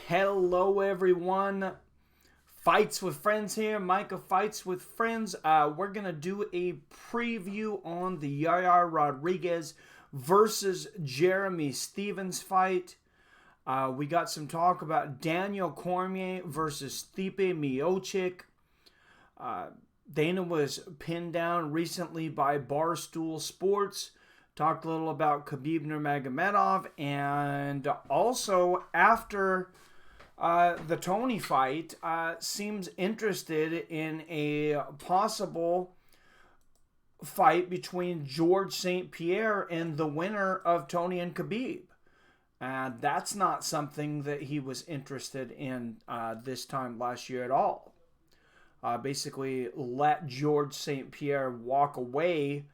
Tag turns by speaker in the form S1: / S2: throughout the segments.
S1: Hello, everyone. Fights with Friends here. Micah Fights with Friends. We're going to do a preview on the Yair Rodriguez versus Jeremy Stephens fight. We got some talk about Daniel Cormier versus Stipe Miocic. Dana was pinned down recently by Barstool Sports. Talked a little about Khabib Nurmagomedov, and also after the Tony fight, seems interested in a possible fight between George St. Pierre and the winner of Tony and Khabib. That's not something that he was interested in this time last year at all. Basically let George St. Pierre walk away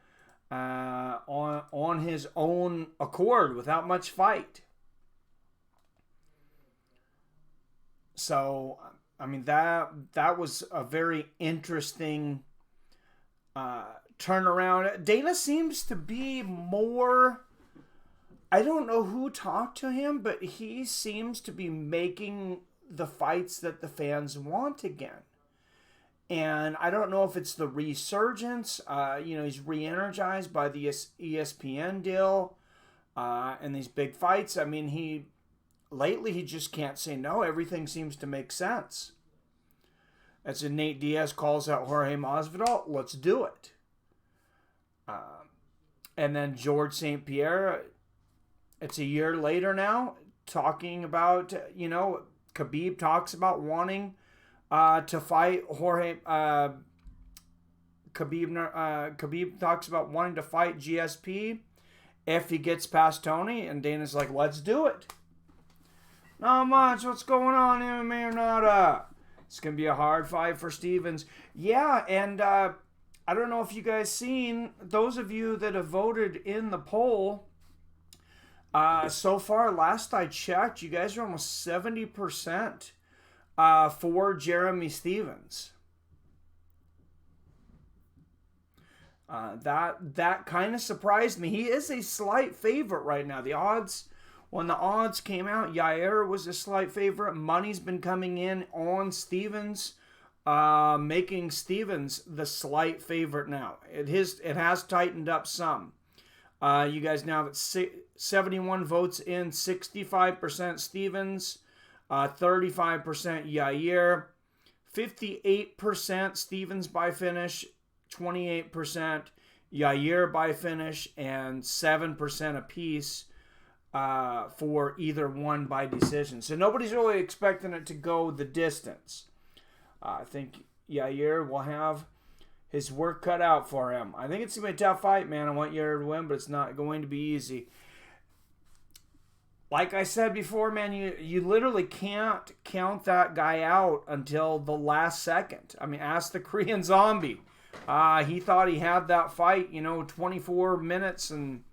S1: on his own accord without much fight. So, I mean, that was a very interesting turnaround. Dana seems to be more, I don't know who talked to him, but he seems to be making the fights that the fans want again. And I don't know if it's the resurgence. He's re-energized by the ESPN deal and these big fights. I mean, lately he just can't say no. Everything seems to make sense. As Nate Diaz calls out Jorge Masvidal, let's do it. And then George St. Pierre, it's a year later now, talking about, Khabib talks about wanting to fight Jorge. Khabib talks about wanting to fight GSP if he gets past Tony, and Dana's like, let's do it. Not much. What's going on, MMA or not? It's going to be a hard fight for Stephens. Yeah, and I don't know if you guys seen, those of you that have voted in the poll, so far, last I checked, you guys are almost 70% for Jeremy Stephens. That kind of surprised me. He is a slight favorite right now. When the odds came out, Yair was a slight favorite. Money's been coming in on Stephens, making Stephens the slight favorite now. It has tightened up some. You guys now have 71 votes in, 65% Stephens, 35% Yair, 58% Stephens by finish, 28% Yair by finish, and 7% apiece for either one by decision. So nobody's really expecting it to go the distance. I think Yair will have his work cut out for him. I think it's going to be a tough fight, man. I want Yair to win, but it's not going to be easy. Like I said before, man, you literally can't count that guy out until the last second. I mean, ask the Korean Zombie. He thought he had that fight, 24 minutes, and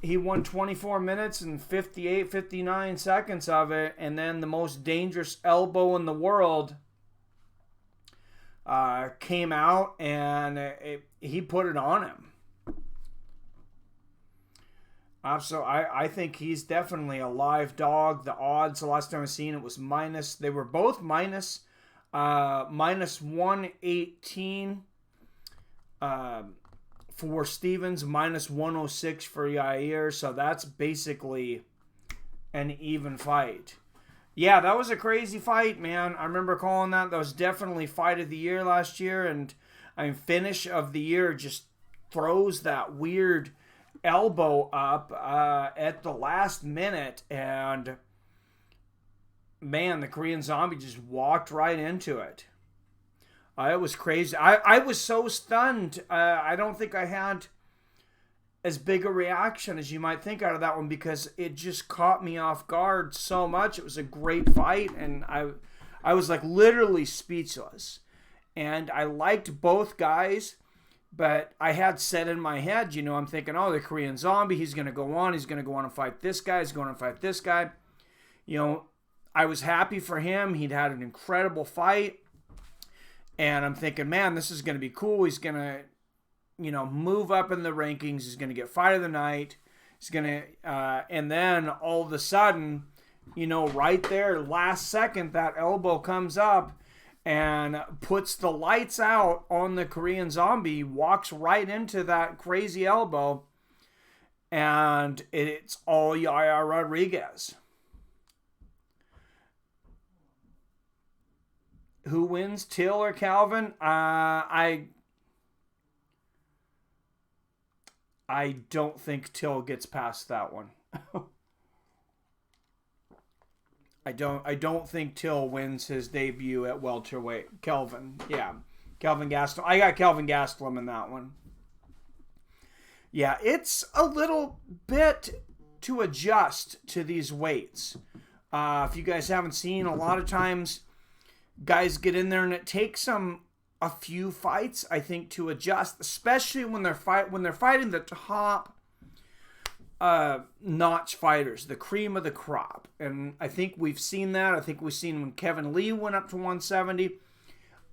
S1: he won 24 minutes and 58, 59 seconds of it, and then the most dangerous elbow in the world came out, and he put it on him. So I think he's definitely a live dog. The odds, the last time I seen it was minus. They were both minus 118 for Stephens, minus 106 for Yair. So that's basically an even fight. Yeah, that was a crazy fight, man. I remember calling that. That was definitely fight of the year last year. And finish of the year just throws that weird elbow up at the last minute, and man, the Korean Zombie just walked right into it. It was crazy. I was so stunned. I don't think I had as big a reaction as you might think out of that one, because it just caught me off guard so much. It was a great fight, and I was like literally speechless. And I liked both guys. But I had said in my head, I'm thinking, the Korean Zombie, he's going to go on. He's going to go on and fight this guy. He's going to fight this guy. I was happy for him. He'd had an incredible fight. And I'm thinking, man, this is going to be cool. He's going to, move up in the rankings. He's going to get fight of the night. He's going to, and then all of a sudden, you know, right there, last second, that elbow comes up and puts the lights out on the Korean Zombie, walks right into that crazy elbow, and it's all Yair Rodriguez. Who wins, Till or Calvin? I don't think Till gets past that one. I don't think Till wins his debut at welterweight. Kelvin, yeah. Kelvin Gastelum. I got Kelvin Gastelum in that one. Yeah, it's a little bit to adjust to these weights. If you guys haven't seen, a lot of times guys get in there and it takes them a few fights, I think, to adjust, especially when they're fighting the top notch fighters, the cream of the crop. And I think we've seen that. I think we've seen when Kevin Lee went up to 170.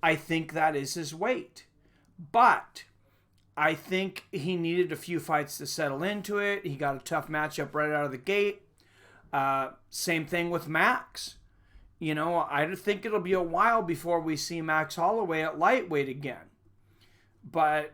S1: I think that is his weight. But I think he needed a few fights to settle into it. He got a tough matchup right out of the gate. Same thing with Max. You know, I think it'll be a while before we see Max Holloway at lightweight again. But,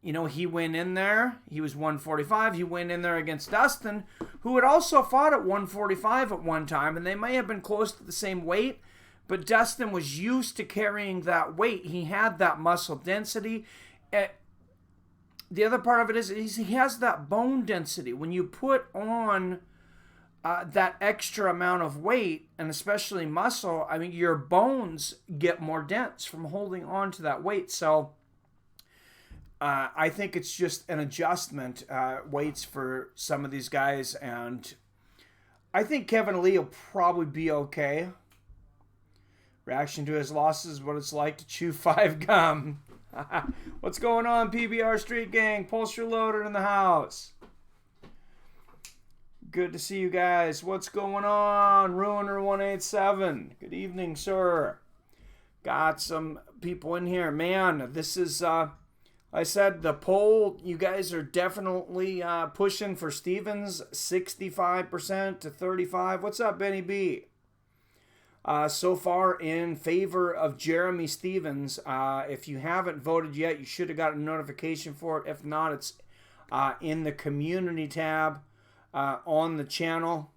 S1: you know, he went in there. He was 145. He went in there against Dustin, who had also fought at 145 at one time, and they may have been close to the same weight, but Dustin was used to carrying that weight. He had that muscle density. The other part of it is he has that bone density. When you put on that extra amount of weight, and especially muscle, I mean, your bones get more dense from holding on to that weight. So I think it's just an adjustment, weights for some of these guys, and I think Kevin Lee will probably be okay. Reaction to his losses, what it's like to chew 5 gum. What's going on, PBR Street Gang? Pulse Reloaded in the house. Good to see you guys. What's going on? Ruiner 187. Good evening, sir. Got some people in here. Man, this is, I said the poll, you guys are definitely pushing for Stevens, 65% to 35%. What's up, Benny B? So far in favor of Jeremy Stevens. If you haven't voted yet, you should have got a notification for it. If not, it's in the community tab. On the channel,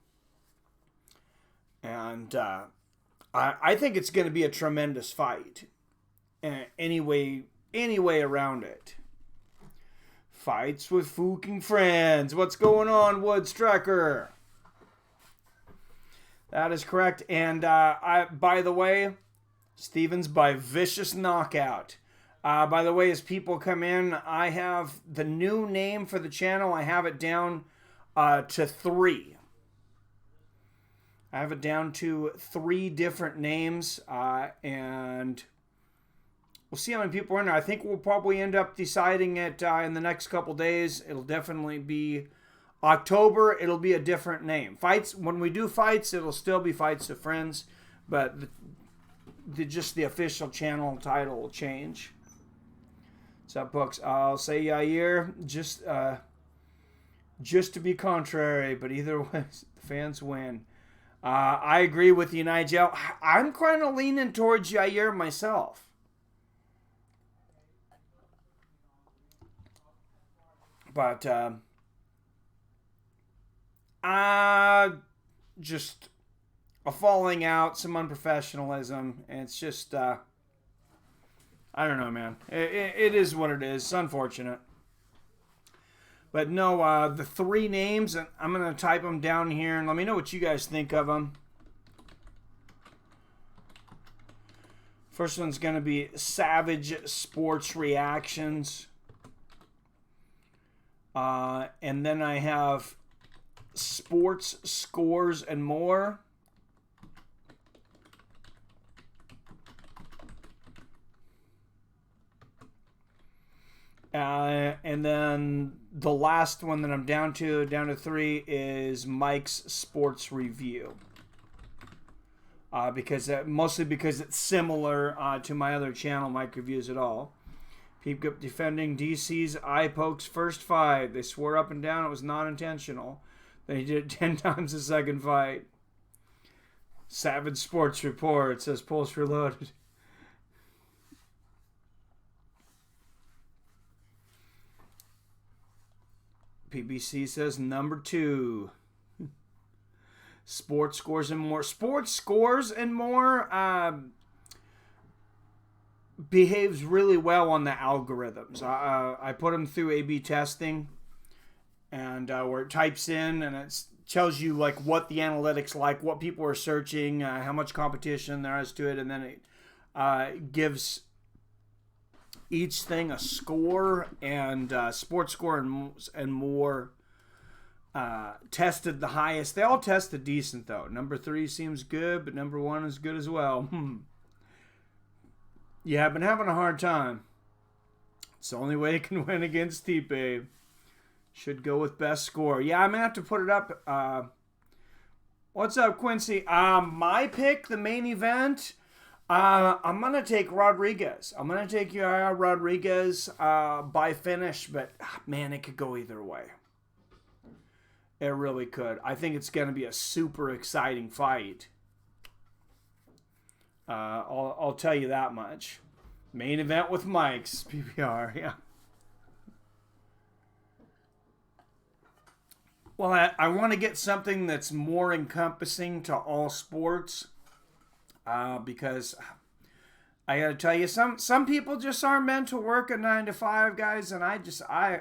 S1: and I think it's going to be a tremendous fight. Any way around it. Fights with fucking friends. What's going on, Woodstrucker? That is correct. And by the way, Stevens by vicious knockout. By the way, as people come in, I have the new name for the channel. I have it down to 3. I have it down to 3 different names, and we'll see how many people are in there. I think we'll probably end up deciding it in the next couple days. It'll definitely be October. It'll be a different name. Fights, when we do fights, it'll still be Fights of Friends, but just the official channel title will change. What's up, books? I'll say Yair, just to be contrary, but either way, the fans win. I agree with you, Nigel. I'm kind of leaning towards Yair myself. But just a falling out, some unprofessionalism, and it's just, I don't know, man. It is what it is. It's unfortunate. But no, the 3 names, and I'm going to type them down here, and let me know what you guys think of them. First one's going to be Savage Sports Reactions. And then I have Sports Scores and More. And then the last one that I'm down to 3, is Mike's Sports Review. Mostly because it's similar to my other channel, Mike Reviews It All. Peep Cup defending DC's eye pokes first fight. They swore up and down it was not intentional. Then he did it 10 times the second fight. Savage Sports Report says Pulse Reloaded. PBC says number 2. Sports Scores and More. Sports Scores and More behaves really well on the algorithms. I put them through A/B testing, and where it types in and it tells you like what the analytics like, what people are searching, how much competition there is to it, and then it gives each thing a score. And Sports Score and More tested the highest. They all tested decent though. Number 3 seems good, but number 1 is good as well. Yeah, I've been having a hard time. It's the only way it can win against Stipe. Should go with best score. Yeah, I'm gonna have to put it up. What's up, Quincy? My pick, the main event. I'm gonna take Rodriguez. I'm gonna take Yair Rodriguez by finish, but man, it could go either way. It really could. I think it's gonna be a super exciting fight. I'll tell you that much. Main event with Mike's PBR. Yeah. Well, I want to get something that's more encompassing to all sports, because I got to tell you, some people just aren't meant to work a 9 to 5, guys, and I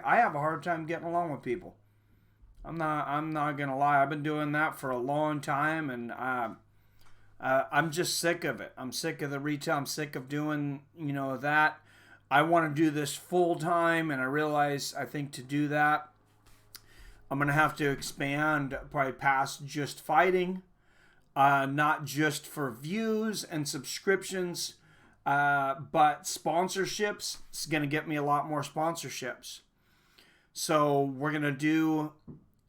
S1: have a hard time getting along with people. I'm not gonna lie. I've been doing that for a long time, and I'm just sick of it. I'm sick of the retail. I'm sick of doing that. I want to do this full time, and I realize I think to do that, I'm going to have to expand probably past just fighting, not just for views and subscriptions, but sponsorships. It's going to get me a lot more sponsorships. So we're going to do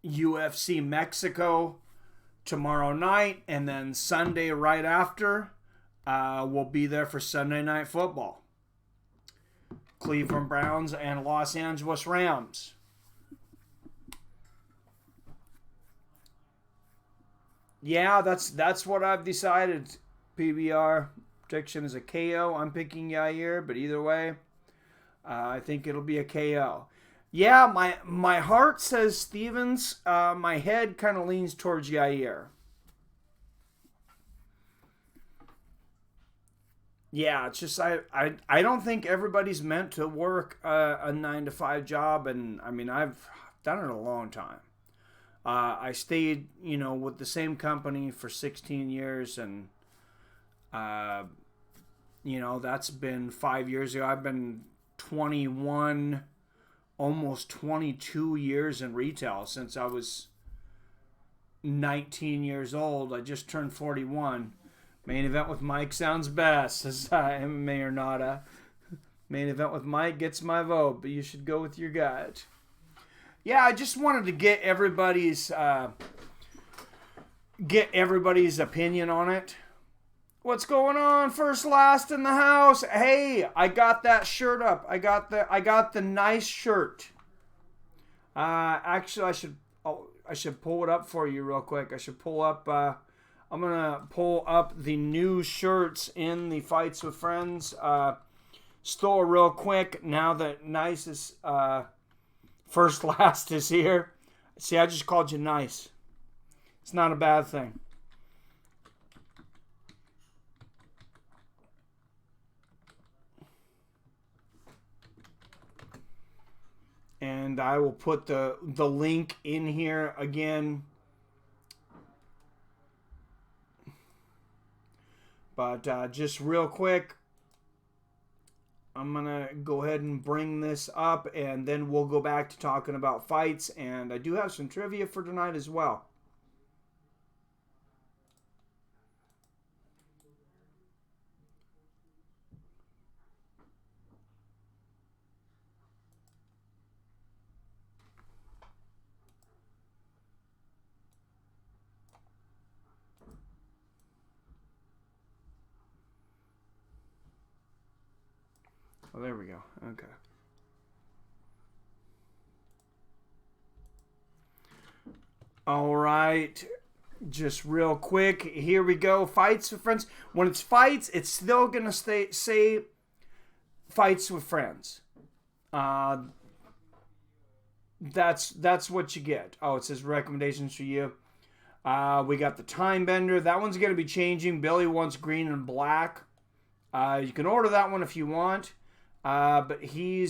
S1: UFC Mexico tomorrow night, and then Sunday right after, we'll be there for Sunday Night Football. Cleveland Browns and Los Angeles Rams. Yeah, that's what I've decided. PBR prediction is a KO. I'm picking Yair, but either way, I think it'll be a KO. Yeah, my heart says Stevens. My head kind of leans towards Yair. Yeah, it's just I don't think everybody's meant to work a 9 to 5 job, and I mean I've done it a long time. I stayed, with the same company for 16 years, and, that's been 5 years ago. I've been 21, almost 22 years in retail since I was 19 years old. I just turned 41. Main event with Mike sounds best, says MMA or Nada. Main event with Mike gets my vote, but you should go with your gut. Yeah, I just wanted to get everybody's opinion on it. What's going on? First Last in the house. Hey, I got that shirt up. I got the nice shirt. Actually, I should pull it up for you real quick. I should pull up. I'm gonna pull up the new shirts in the Fights with Friends store real quick. Now that Nice is. First Last is here. See, I just called you nice. It's not a bad thing. And I will put the link in here again. But just real quick, I'm going to go ahead and bring this up, and then we'll go back to talking about fights. And I do have some trivia for tonight as well. Oh, there we go. Okay. All right. just real quick, here we go. Fights with friends. When it's fights, it's still going to say fights with friends. That's what you get. Oh, it says recommendations for you. We got the Time Bender. That one's going to be changing. Billy wants green and black. You can order that one if you want. But he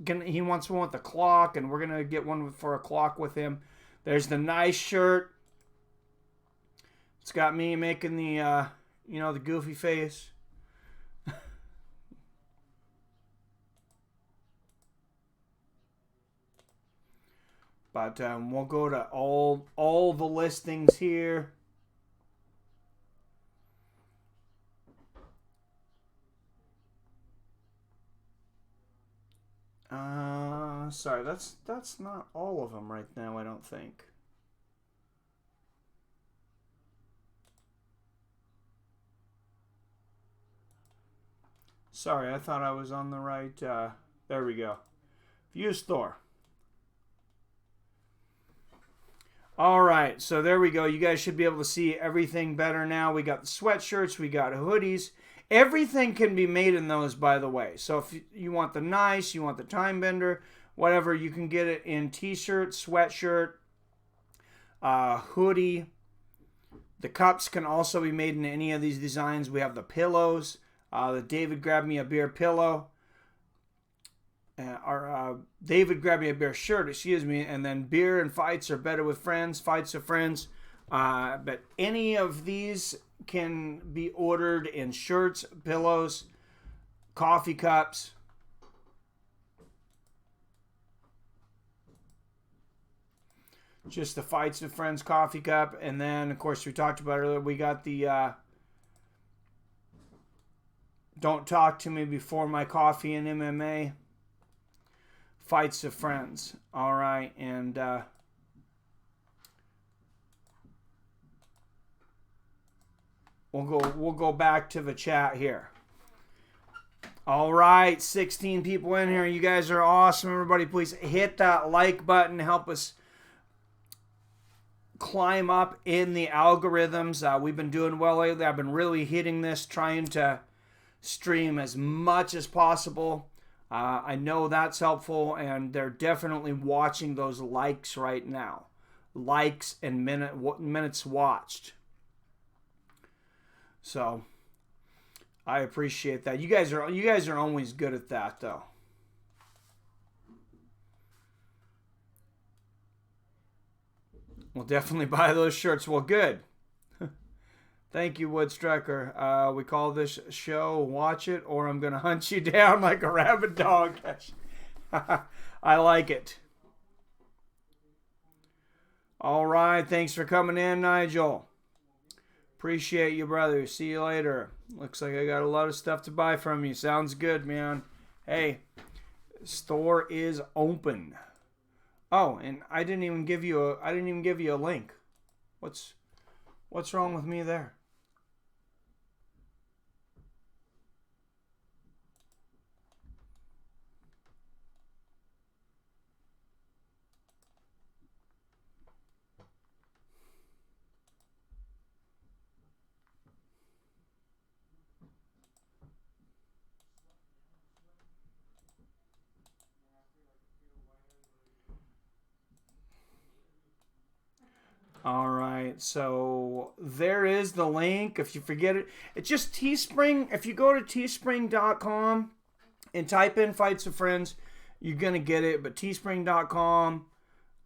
S1: wants one with the clock, and we're going to get one for a clock with him. There's the nice shirt. It's got me making the, the goofy face. But we'll go to all the listings here. Sorry, that's not all of them right now, I don't think. Sorry, I thought I was on the right, there we go. View store. All right, so there we go. You guys should be able to see everything better now. We got the sweatshirts, we got hoodies. Everything can be made in those, by the way. So if you want the nice, you want the Time Bender, whatever, you can get it in t-shirt, sweatshirt, hoodie. The cups can also be made in any of these designs. We have the pillows, the David Grab Me a Beer pillow. David Grab Me a Beer shirt, excuse me, and then beer and fights are better with friends, fights with friends. But any of these can be ordered in shirts, pillows, coffee cups. Just the fights with friends coffee cup. And then, of course, we talked about earlier, we got the Don't Talk to Me Before My Coffee and MMA. Fights of friends. All right, and we'll go back to the chat here. All right, 16 people in here. You guys are awesome. Everybody, please hit that like button. Help us climb up in the algorithms. We've been doing well lately. I've been really hitting this, trying to stream as much as possible. I know that's helpful, and they're definitely watching those likes right now. Likes and minutes watched. So I appreciate that. You guys are always good at that, though. We'll definitely buy those shirts. Well, good. Thank you, Woodstrucker. We call this show Watch It or I'm going to hunt you down like a rabid dog. I like it. All right. Thanks for coming in, Nigel. Appreciate you, brother. See you later. Looks like I got a lot of stuff to buy from you. Sounds good, man. Hey, store is open. Oh, and I didn't even give you a link. What's wrong with me there? All right, so there is the link. If you forget it, it's just Teespring. If you go to teespring.com and type in Fights with Friends, you're going to get it. But teespring.com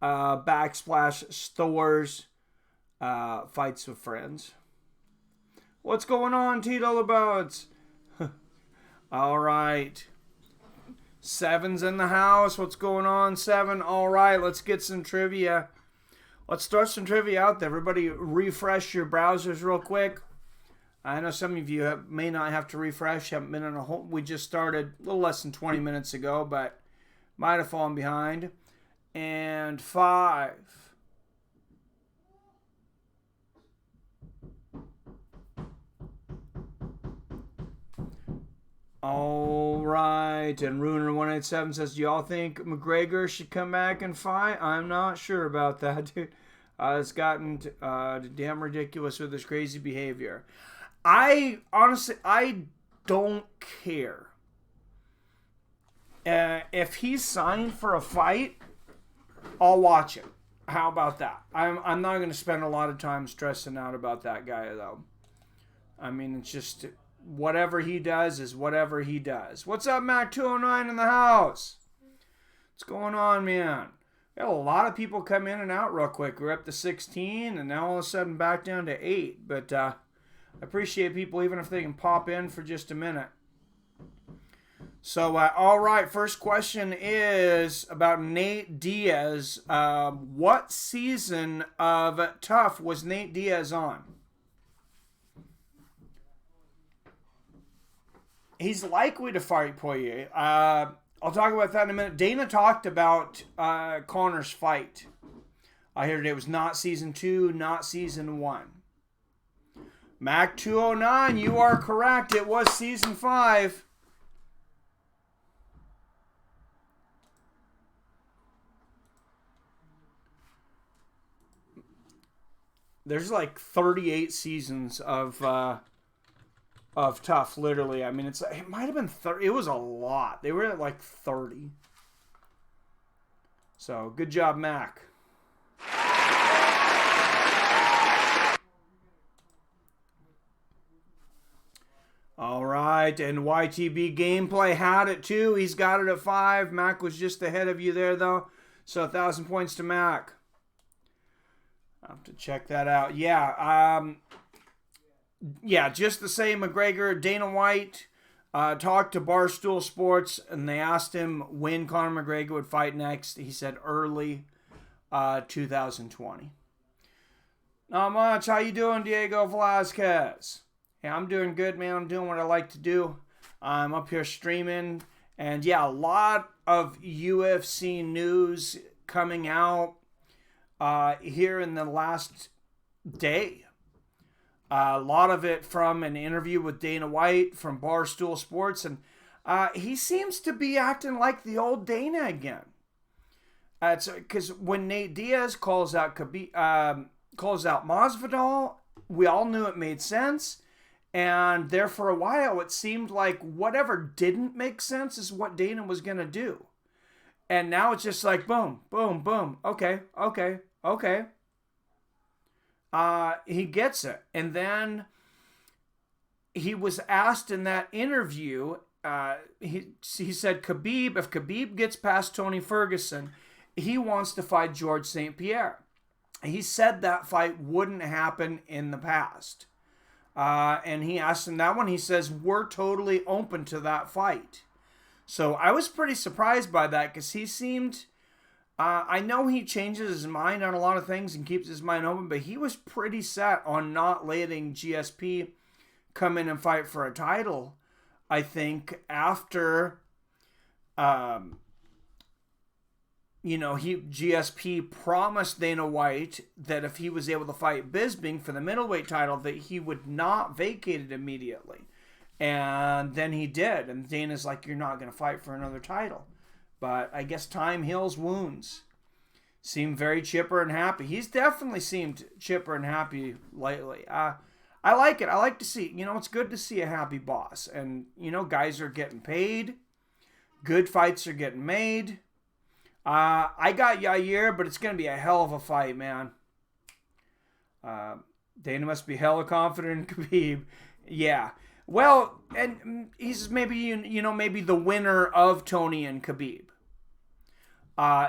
S1: /stores Fights with Friends. What's going on, Tito LeBoats? All right. Seven's in the house. What's going on, Seven? All right, let's get some trivia. Let's throw some trivia out there. Everybody refresh your browsers real quick. I know some of you may not have to refresh. Haven't been in a whole. We just started a little less than 20 minutes ago, but might have fallen behind. And 5. All right. And Ruiner187 says, do y'all think McGregor should come back and fight? I'm not sure about that, dude. Has gotten damn ridiculous with his crazy behavior. I don't care. If he's signed for a fight, I'll watch it. How about that? I'm not going to spend a lot of time stressing out about that guy, though. I mean, it's just whatever he does is whatever he does. What's up, Mac 209 in the house? What's going on, man? We had a lot of people come in and out real quick. We're up to 16, and now all of a sudden back down to 8. But I appreciate people, even if they can pop in for just a minute. So, all right, first question is about Nate Diaz. What season of Tough was Nate Diaz on? He's likely to fight Poirier. I'll talk about that in a minute. Dana talked about Connor's fight. I heard it was not season 2, not season 1. Mac 209, you are correct. It was season 5. There's like 38 seasons of Tough, literally. I mean, it might have been 30. It was a lot. They were at like 30. So, good job, Mac. All right, and YTB Gameplay had it too. He's got it at 5. Mac was just ahead of you there, though. So, 1,000 points to Mac. I'll have to check that out. Yeah, just the same. McGregor, Dana White talked to Barstool Sports, and they asked him when Conor McGregor would fight next. He said early 2020. Not much. How you doing, Diego Velazquez? Hey, I'm doing good, man. I'm doing what I like to do. I'm up here streaming, and yeah, a lot of UFC news coming out here in the last day. A lot of it from an interview with Dana White from Barstool Sports, and he seems to be acting like the old Dana again. It's because when Nate Diaz calls out Masvidal, we all knew it made sense, and there for a while it seemed like whatever didn't make sense is what Dana was gonna do. And now it's just like, boom, boom, boom. Okay. He gets it. And then he was asked in that interview, he said, if Khabib gets past Tony Ferguson, he wants to fight George St. Pierre. He said that fight wouldn't happen in the past. And he asked him that one. He says, we're totally open to that fight. So I was pretty surprised by that because he seemed, I know he changes his mind on a lot of things and keeps his mind open, but he was pretty set on not letting GSP come in and fight for a title. I think after, GSP promised Dana White that if he was able to fight Bisping for the middleweight title, that he would not vacate it immediately. And then he did. And Dana's like, you're not going to fight for another title. But I guess time heals wounds. Seemed very chipper and happy. He's definitely seemed chipper and happy lately. I like it. I like to see, it's good to see a happy boss. And, guys are getting paid. Good fights are getting made. I got Yair, but it's going to be a hell of a fight, man. Dana must be hella confident in Khabib. Yeah. Well, and he's maybe, maybe the winner of Tony and Khabib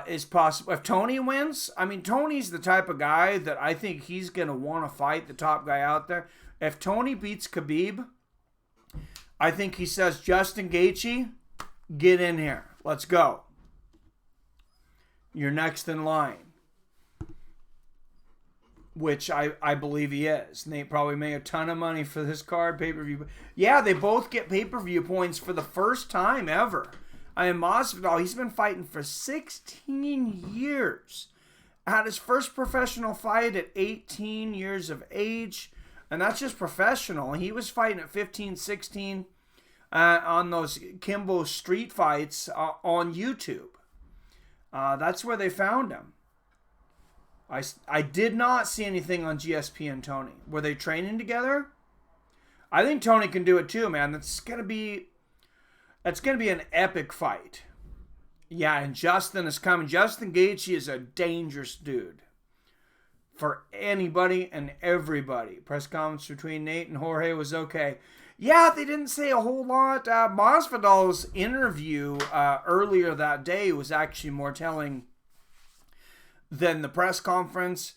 S1: is possible. If Tony wins, I mean, Tony's the type of guy that I think he's going to want to fight the top guy out there. If Tony beats Khabib, I think he says, Justin Gaethje, get in here. Let's go. You're next in line. Which I believe he is. Nate probably made a ton of money for this card, pay-per-view. Yeah, they both get pay-per-view points for the first time ever. I mean, Masvidal, he's been fighting for 16 years. Had his first professional fight at 18 years of age. And that's just professional. He was fighting at 15, 16 on those Kimbo street fights on YouTube. That's where they found him. I did not see anything on GSP and Tony. Were they training together? I think Tony can do it too, man. That's gonna be an epic fight. Yeah, and Justin is coming. Justin Gaethje is a dangerous dude for anybody and everybody. Press conference between Nate and Jorge was okay. Yeah, they didn't say a whole lot. Masvidal's interview earlier that day was actually more telling than the press conference.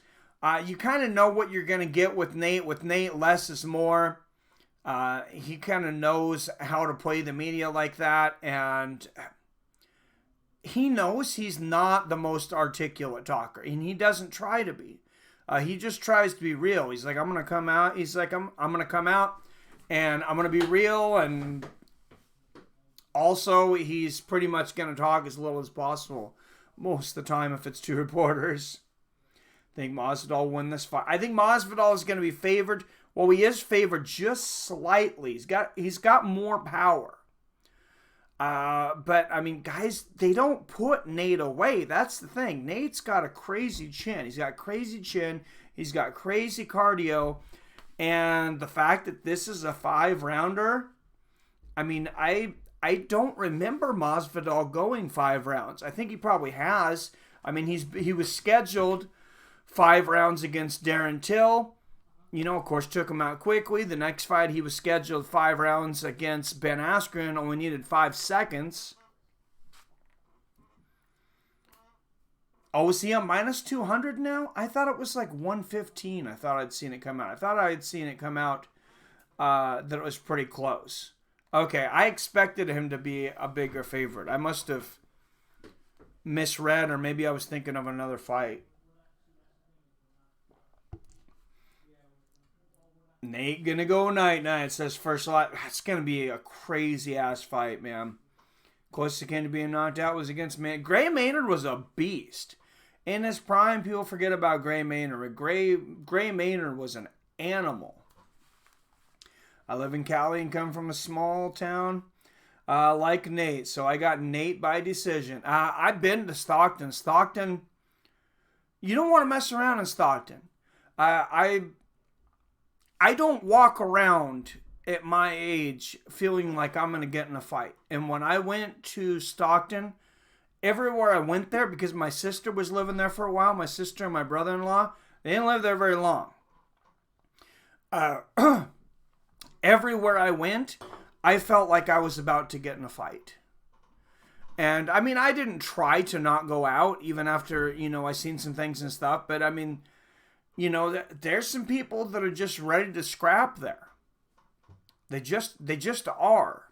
S1: You kind of know what you're going to get with Nate. With Nate, less is more. He kind of knows how to play the media like that, and he knows he's not the most articulate talker, and he doesn't try to be. He just tries to be real. He's like, I'm going to come out. He's like, I'm going to come out, and I'm going to be real, and also he's pretty much going to talk as little as possible most of the time if it's two reporters. I think Masvidal will win this fight. I think Masvidal is going to be favored. Well, he is favored just slightly. He's got more power. But, I mean, guys, they don't put Nate away. That's the thing. Nate's got a crazy chin. He's got crazy chin. He's got crazy cardio. And the fact that this is a 5-rounder, I mean, I don't remember Masvidal going 5 rounds. I think he probably has. I mean, he was scheduled 5 rounds against Darren Till. You know, of course, took him out quickly. The next fight, he was scheduled 5 rounds against Ben Askren. Only needed 5 seconds. Oh, is he on minus 200 now? I thought it was like 115. I thought I'd seen it come out. I thought I had seen it come out that it was pretty close. Okay, I expected him to be a bigger favorite. I must have misread, or maybe I was thinking of another fight. Nate gonna go night-night, says first lot. That's gonna be a crazy-ass fight, man. Closest again to being knocked out was against Maynard. Gray Maynard was a beast. In his prime, people forget about Gray Maynard. Gray Maynard was an animal. I live in Cali and come from a small town like Nate, so I got Nate by decision. I've been to Stockton. Stockton, you don't want to mess around in Stockton. I don't walk around at my age feeling like I'm going to get in a fight. And when I went to Stockton, everywhere I went there, because my sister was living there for a while, my sister and my brother-in-law, they didn't live there very long. Everywhere I went, I felt like I was about to get in a fight. And, I mean, I didn't try to not go out, even after, you know, I seen some things and stuff. But, I mean, you know, there's some people that are just ready to scrap there. They just are.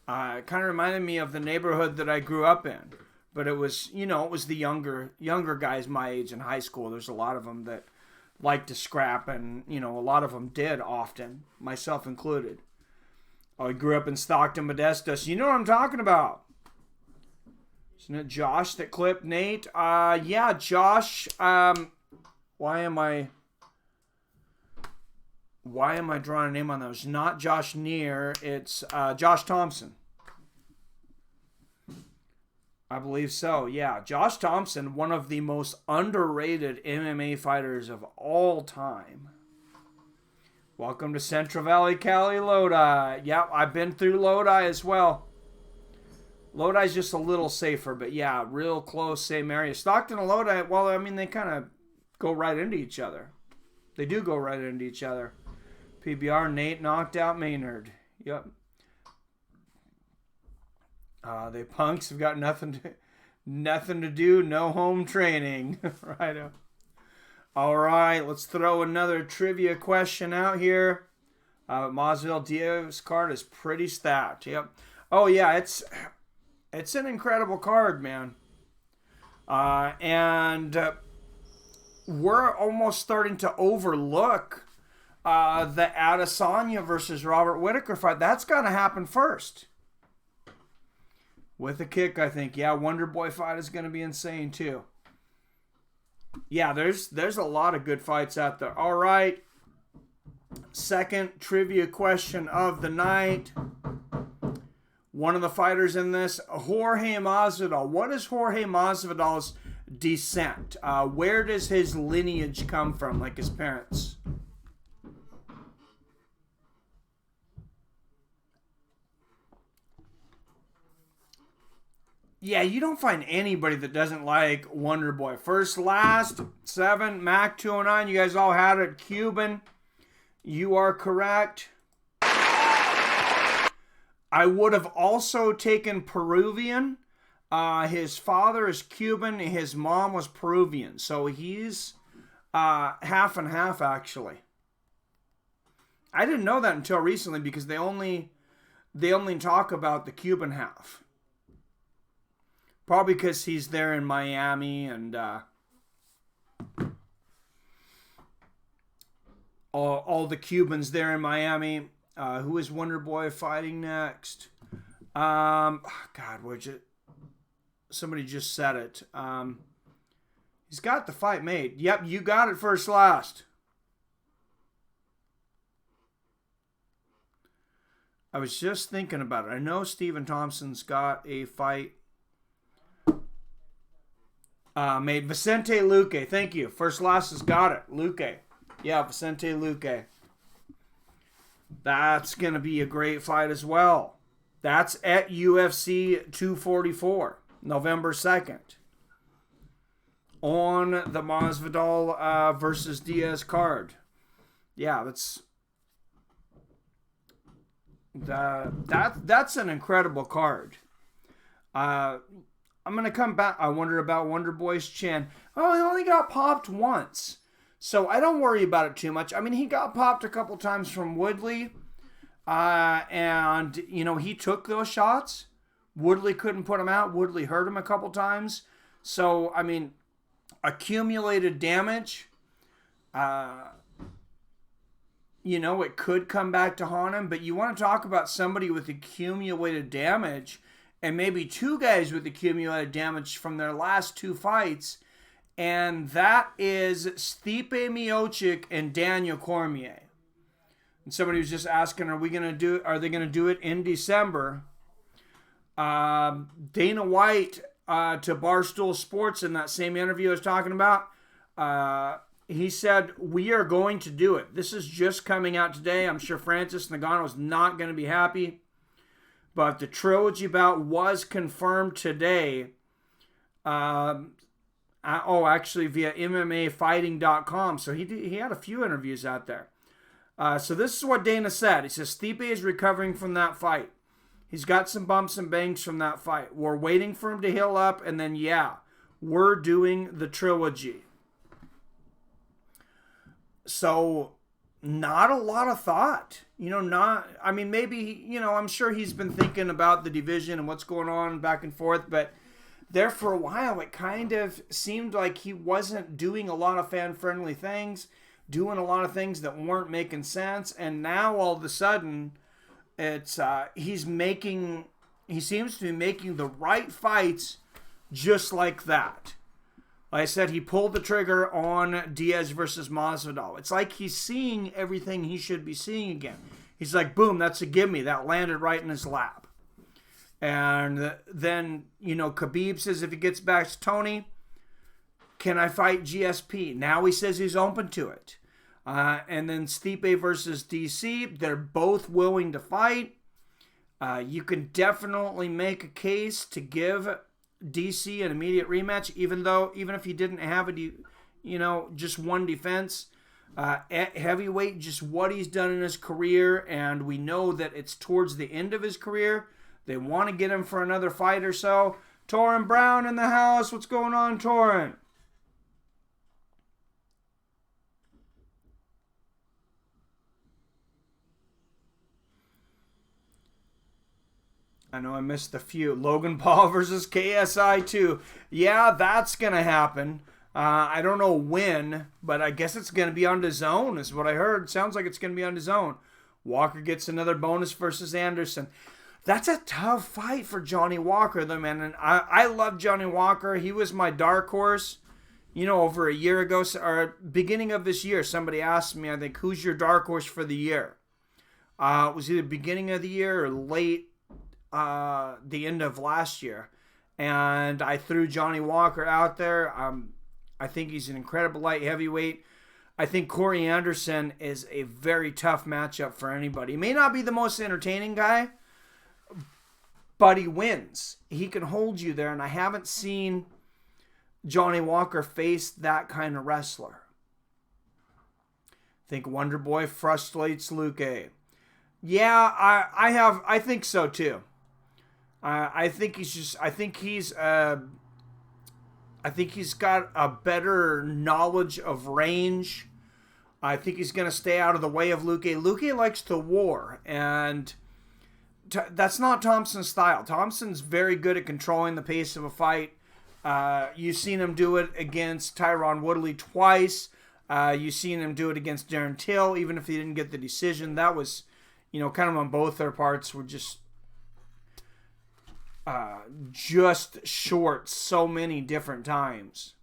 S1: It kind of reminded me of the neighborhood that I grew up in. But it was, you know, it was the younger guys my age in high school. There's a lot of them that like to scrap, and, you know, a lot of them did often, myself included. I grew up in Stockton, Modesto, so you know what I'm talking about. Isn't it Josh that clipped Nate? Yeah, Josh. Why am I drawing a name on that? It's not Josh Neer. It's Josh Thompson. I believe so, yeah. Josh Thompson, one of the most underrated MMA fighters of all time. Welcome to Central Valley, Cali, Lodi. Yep, I've been through Lodi as well. Lodi's just a little safer, but yeah, real close, same area. Stockton and Lodi, well, I mean, they kind of go right into each other. They do go right into each other. PBR, Nate knocked out Maynard. Yep. They punks have got nothing to do, no home training. Right. All right, let's throw another trivia question out here. Masvidal Diaz card is pretty stacked. Yep. Oh yeah, it's an incredible card, man. And we're almost starting to overlook the Adesanya versus Robert Whittaker fight. That's got to happen first. With a kick, I think. Yeah, Wonderboy fight is going to be insane, too. Yeah, there's a lot of good fights out there. All right. Second trivia question of the night. One of the fighters in this, Jorge Masvidal. What is Jorge Masvidal's descent? Where does his lineage come from, like his parents? Yeah, you don't find anybody that doesn't like Wonderboy. First, last, 7, Mac 209. You guys all had it. Cuban. You are correct. I would have also taken Peruvian. His father is Cuban. His mom was Peruvian. So he's half and half, actually. I didn't know that until recently because they only talk about the Cuban half. Probably because he's there in Miami and all the Cubans there in Miami. Who is Wonderboy fighting next? God, somebody just said it. He's got the fight made. Yep, you got it first last. I was just thinking about it. I know Stephen Thompson's got a fight made. Vicente Luque, thank you. First last has got it. Luque. Yeah, Vicente Luque. That's going to be a great fight as well. That's at UFC 244, November 2nd. On the Masvidal versus Diaz card. Yeah, that's an incredible card. I'm going to come back. I wonder about Wonderboy's chin. Oh, he only got popped once. So I don't worry about it too much. I mean, he got popped a couple times from Woodley. And, he took those shots. Woodley couldn't put him out. Woodley hurt him a couple times. So, I mean, accumulated damage. It could come back to haunt him. But you want to talk about somebody with accumulated damage, and maybe two guys with accumulated damage from their last 2 fights, and that is Stipe Miocic and Daniel Cormier. And somebody was just asking, are they going to do it in December? Dana White to Barstool Sports in that same interview I was talking about, he said, we are going to do it. This is just coming out today. I'm sure Francis Ngannou is not going to be happy. But the trilogy bout was confirmed today. Actually via MMAfighting.com. So he had a few interviews out there. So this is what Dana said. He says, Stipe is recovering from that fight. He's got some bumps and bangs from that fight. We're waiting for him to heal up. And then, we're doing the trilogy. So not a lot of thought. Maybe, I'm sure he's been thinking about the division and what's going on back and forth, but there for a while, it kind of seemed like he wasn't doing a lot of fan-friendly things, doing a lot of things that weren't making sense, and now all of a sudden, it's he seems to be making the right fights just like that. Like I said, he pulled the trigger on Diaz versus Masvidal. It's like he's seeing everything he should be seeing again. He's like, boom, that's a gimme. That landed right in his lap. And then, Khabib says if he gets back to Tony, can I fight GSP? Now he says he's open to it. And then Stipe versus DC, they're both willing to fight. You can definitely make a case to give DC an immediate rematch, even if he didn't have just one defense. At heavyweight, just what he's done in his career, and we know that it's towards the end of his career. They want to get him for another fight or so. Torrin Brown in the house. What's going on, Torrin? I know I missed a few. Logan Paul versus KSI 2. Yeah, that's going to happen. I don't know when, but I guess it's going to be on DAZN is what I heard. Sounds like it's going to be on DAZN. Walker gets another bonus versus Anderson. That's a tough fight for Johnny Walker, though, man. And I love Johnny Walker. He was my dark horse, over a year ago, or beginning of this year. Somebody asked me, I think, who's your dark horse for the year? It was either beginning of the year or late the end of last year. and I threw Johnny Walker out there. I think he's an incredible light heavyweight. I think Corey Anderson is a very tough matchup for anybody. He may not be the most entertaining guy, but he wins. He can hold you there, and I haven't seen Johnny Walker face that kind of wrestler. I think Wonderboy frustrates Luque. Yeah, I think so too. I think he's got a better knowledge of range. I think he's going to stay out of the way of Luque. Luque likes to war, and that's not Thompson's style. Thompson's very good at controlling the pace of a fight. You've seen him do it against Tyron Woodley twice. You've seen him do it against Darren Till, even if he didn't get the decision. That was, kind of on both their parts, were just short so many different times.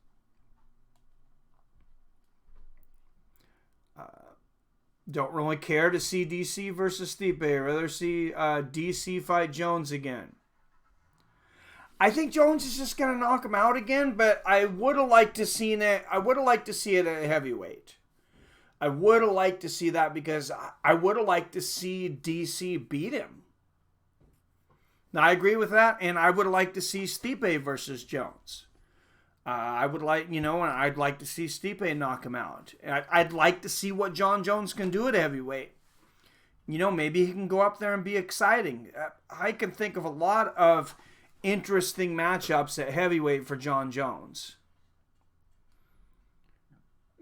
S1: Don't really care to see DC versus Stipe. I'd rather see DC fight Jones again. I think Jones is just gonna knock him out again, but I would have liked to see it. I would have liked to see it at heavyweight. I would have liked to see that because I would have liked to see DC beat him. Now, I agree with that, and I would have liked to see Stipe versus Jones. I would like, and I'd like to see Stipe knock him out. I'd like to see what John Jones can do at heavyweight. Maybe he can go up there and be exciting. I can think of a lot of interesting matchups at heavyweight for John Jones.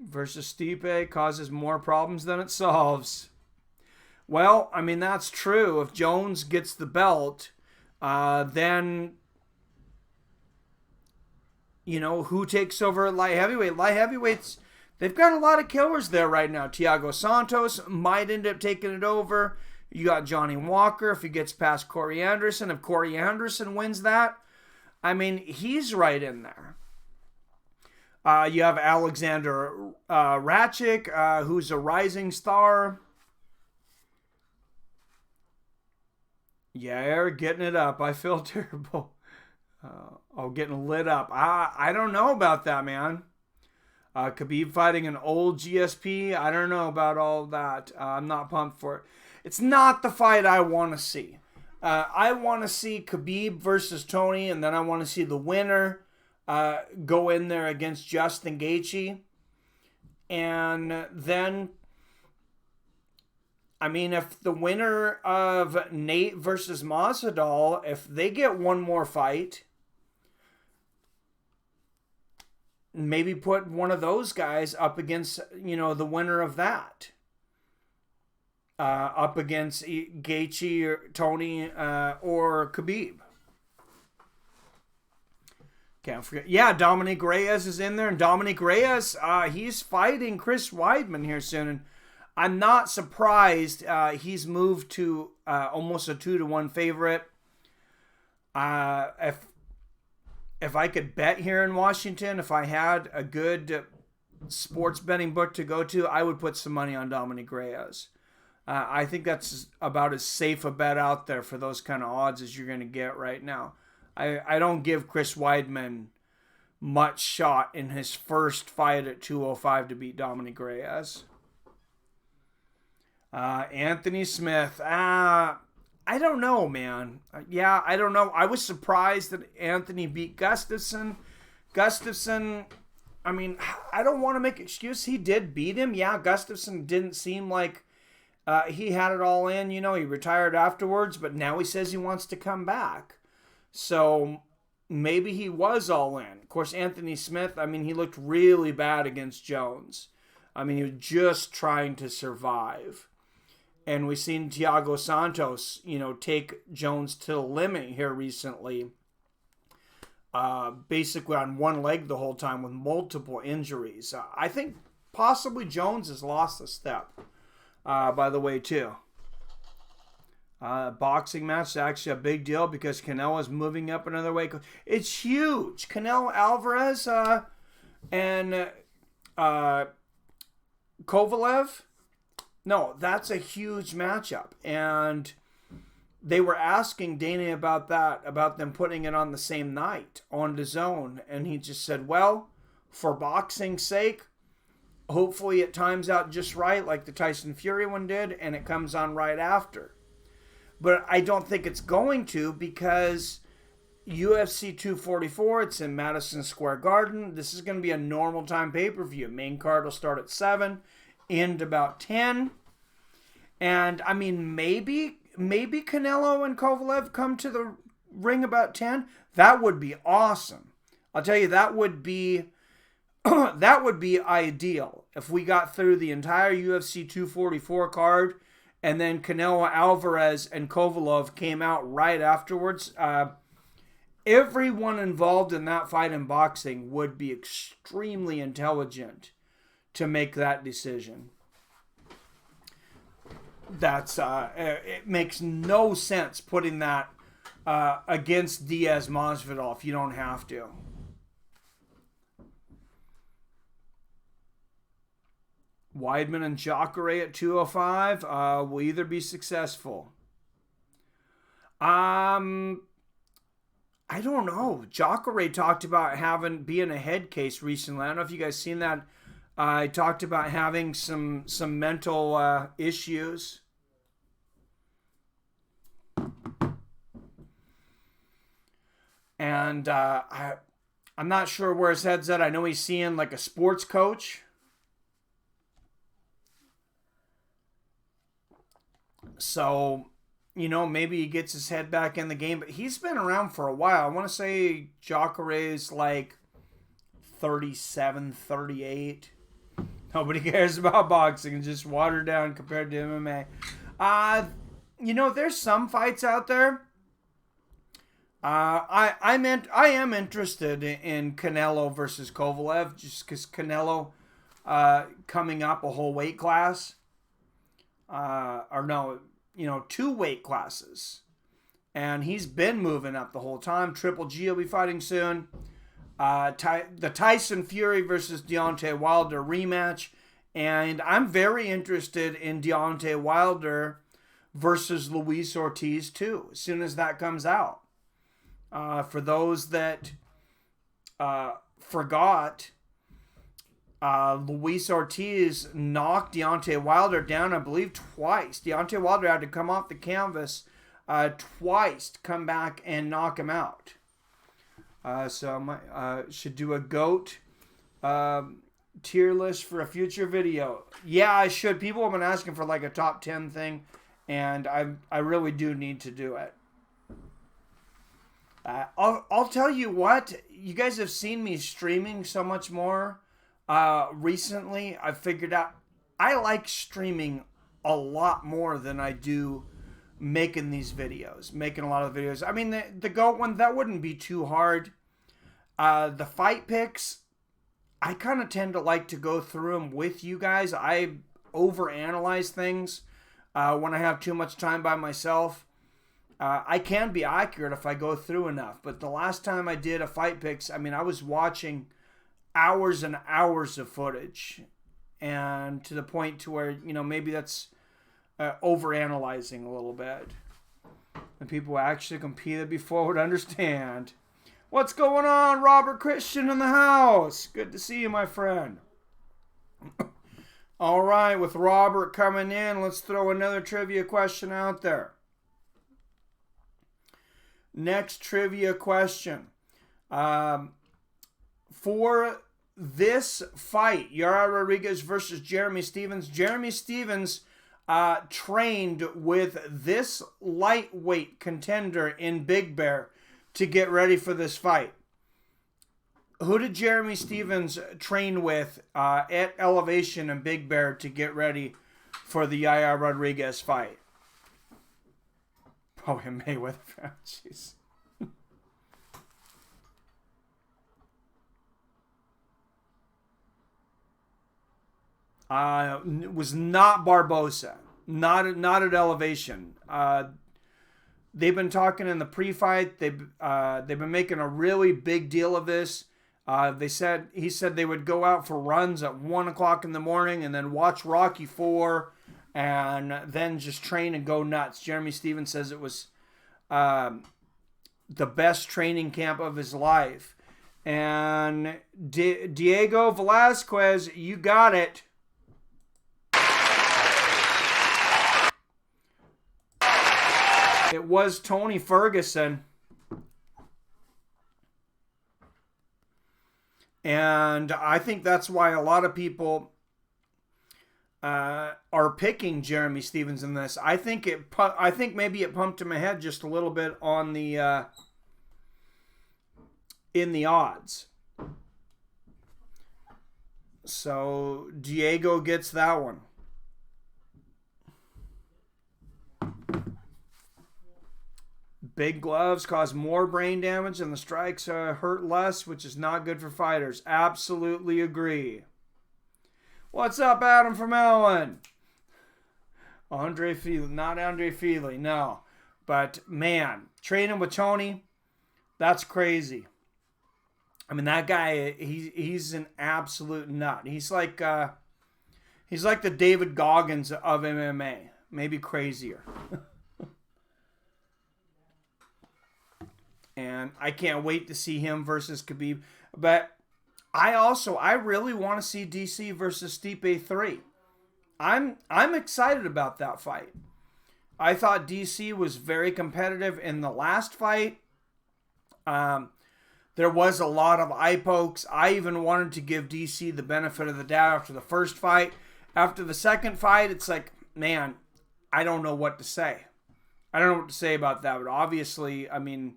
S1: Versus Stipe causes more problems than it solves. Well, that's true. If Jones gets the belt, then, who takes over at light heavyweight? Light heavyweights, they've got a lot of killers there right now. Thiago Santos might end up taking it over. You got Johnny Walker if he gets past Corey Anderson. If Corey Anderson wins that, he's right in there. You have Alexander Ratchik, who's a rising star. Yair getting it up. I feel terrible. Getting lit up. I don't know about that, man. Khabib fighting an old GSP. I don't know about all that. I'm not pumped for it. It's not the fight I want to see. I want to see Khabib versus Tony, and then I want to see the winner go in there against Justin Gaethje. And then, if the winner of Nate versus Masvidal, if they get one more fight, maybe put one of those guys up against, the winner of that. Up against Gaethje or Tony or Khabib. Can't forget. Yeah, Dominic Reyes is in there. And Dominic Reyes, he's fighting Chris Weidman here soon. And I'm not surprised he's moved to almost a 2-1 favorite. If I could bet here in Washington, if I had a good sports betting book to go to, I would put some money on Dominic Reyes. I think that's about as safe a bet out there for those kind of odds as you're going to get right now. I don't give Chris Weidman much shot in his first fight at 205 to beat Dominic Reyes. Anthony Smith. I don't know, man. I don't know. I was surprised that Anthony beat Gustafsson. Gustafsson, I don't want to make excuse. He did beat him. Yeah, Gustafsson didn't seem like he had it all in. He retired afterwards, but now he says he wants to come back. So maybe he was all in. Of course, Anthony Smith, he looked really bad against Jones. He was just trying to survive. And we've seen Thiago Santos, take Jones to the limit here recently. Basically on one leg the whole time with multiple injuries. I think possibly Jones has lost a step, by the way, too. Boxing match is actually a big deal because Canelo's moving up another way. It's huge. Canelo Alvarez and Kovalev. No, that's a huge matchup. And they were asking Dana about that, about them putting it on the same night on DAZN, and he just said, well, for boxing's sake, hopefully it times out just right like the Tyson Fury one did, and it comes on right after. But I don't think it's going to, because UFC 244, it's in Madison Square Garden. This is going to be a normal time pay-per-view. Main card will start at 7, end about 10. And, I mean, maybe Canelo and Kovalev come to the ring about 10. That would be awesome. I'll tell you, that would be ideal if we got through the entire UFC 244 card, and then Canelo Alvarez and Kovalev came out right afterwards. Everyone involved in that fight in boxing would be extremely intelligent to make that decision. It makes no sense putting that against Diaz Masvidal if you don't have to. Weidman and Jacare at 205 will either be successful. I don't know. Jacare talked about being a head case recently. I don't know if you guys seen that. I talked about having some mental issues. And I'm not sure where his head's at. I know he's seeing like a sports coach. So, maybe he gets his head back in the game. But he's been around for a while. I want to say Jacare's like 37, 38. Nobody cares about boxing. It's just watered down compared to MMA. There's some fights out there. I am interested in Canelo versus Kovalev, just because Canelo coming up a whole weight class. 2 weight classes. And he's been moving up the whole time. Triple G will be fighting soon. The Tyson Fury versus Deontay Wilder rematch. And I'm very interested in Deontay Wilder versus Luis Ortiz too, as soon as that comes out. For those that forgot, Luis Ortiz knocked Deontay Wilder down, I believe, twice. Deontay Wilder had to come off the canvas twice to come back and knock him out. So I should do a GOAT tier list for a future video. Yeah, I should. People have been asking for like a top 10 thing, and I really do need to do it. I'll tell you what, you guys have seen me streaming so much more recently. I figured out I like streaming a lot more than I do making these videos, making a lot of videos. I mean, the GOAT one, that wouldn't be too hard. The fight picks, I kind of tend to like to go through them with you guys. I overanalyze things when I have too much time by myself. I can be accurate if I go through enough, but the last time I did a fight picks, I mean, I was watching hours and hours of footage, and to the point to where, maybe that's overanalyzing a little bit. And people who actually competed before would understand. What's going on, Robert Christian in the house? Good to see you, my friend. All right, with Robert coming in, let's throw another trivia question out there. Next trivia question. For this fight, Yair Rodriguez versus Jeremy Stephens. Jeremy Stephens trained with this lightweight contender in Big Bear to get ready for this fight. Who did Jeremy Stephens train with at Elevation and Big Bear to get ready for the Yair Rodriguez fight? Probably Mayweather. Jeez. It was not Barbosa. Not at Elevation. They've been talking in the pre-fight. They've been making a really big deal of this. He said they would go out for runs at 1 o'clock in the morning and then watch Rocky IV and then just train and go nuts. Jeremy Stephens says it was the best training camp of his life. And Diego Velasquez, you got it. It was Tony Ferguson. And I think that's why a lot of people are picking Jeremy Stephens in this. I think maybe it pumped him ahead just a little bit on the in the odds. So Diego gets that one. Big gloves cause more brain damage and the strikes hurt less, which is not good for fighters. Absolutely agree. What's up, Adam from Ellen? Andre Feely. Not Andre Feely, no. But, man, training with Tony, that's crazy. I mean, that guy, he's an absolute nut. He's like the David Goggins of MMA. Maybe crazier. And I can't wait to see him versus Khabib. But I really want to see DC versus Stipe 3. I'm excited about that fight. I thought DC was very competitive in the last fight. There was a lot of eye pokes. I even wanted to give DC the benefit of the doubt after the first fight. After the second fight, it's like, man, I don't know what to say. I don't know what to say about that. But obviously, I mean,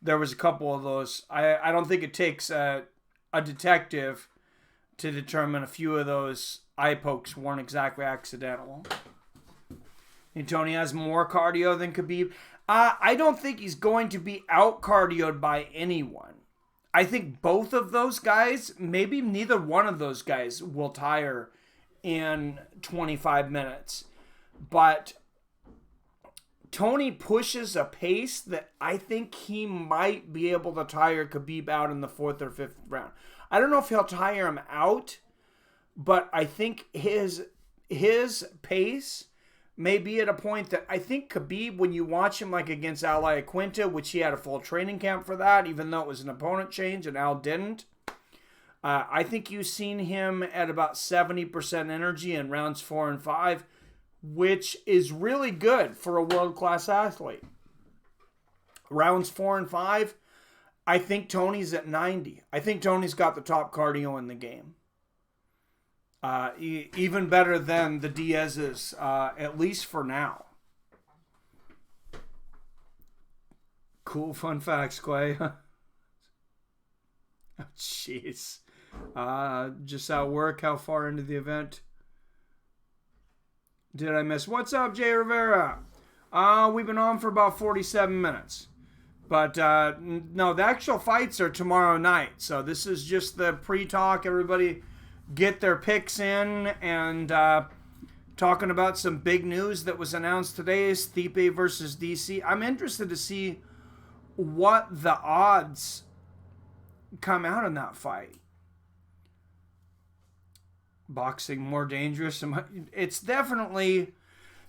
S1: there was a couple of those. I don't think it takes a detective to determine a few of those eye pokes weren't exactly accidental. And Tony has more cardio than Khabib. I don't think he's going to be out-cardioed by anyone. I think both of those guys, maybe neither one of those guys will tire in 25 minutes. But Tony pushes a pace that I think he might be able to tire Khabib out in the 4th or 5th round. I don't know if he'll tire him out, but I think his pace may be at a point that I think Khabib, when you watch him like against Al Iaquinta, which he had a full training camp for that, even though it was an opponent change and Al didn't, I think you've seen him at about 70% energy in rounds 4 and 5, which is really good for a world-class athlete. Rounds 4 and 5, I think Tony's at 90. I think Tony's got the top cardio in the game. Even better than the Diaz's, at least for now. Cool fun facts, Clay. Oh, jeez. Just at work, how far into the event did I miss? What's up, Jay Rivera? We've been on for about 47 minutes. But, no, the actual fights are tomorrow night. So this is just the pre-talk. Everybody get their picks in. And talking about some big news that was announced today. Stipe versus DC. I'm interested to see what the odds come out in that fight. Boxing more dangerous. It's definitely...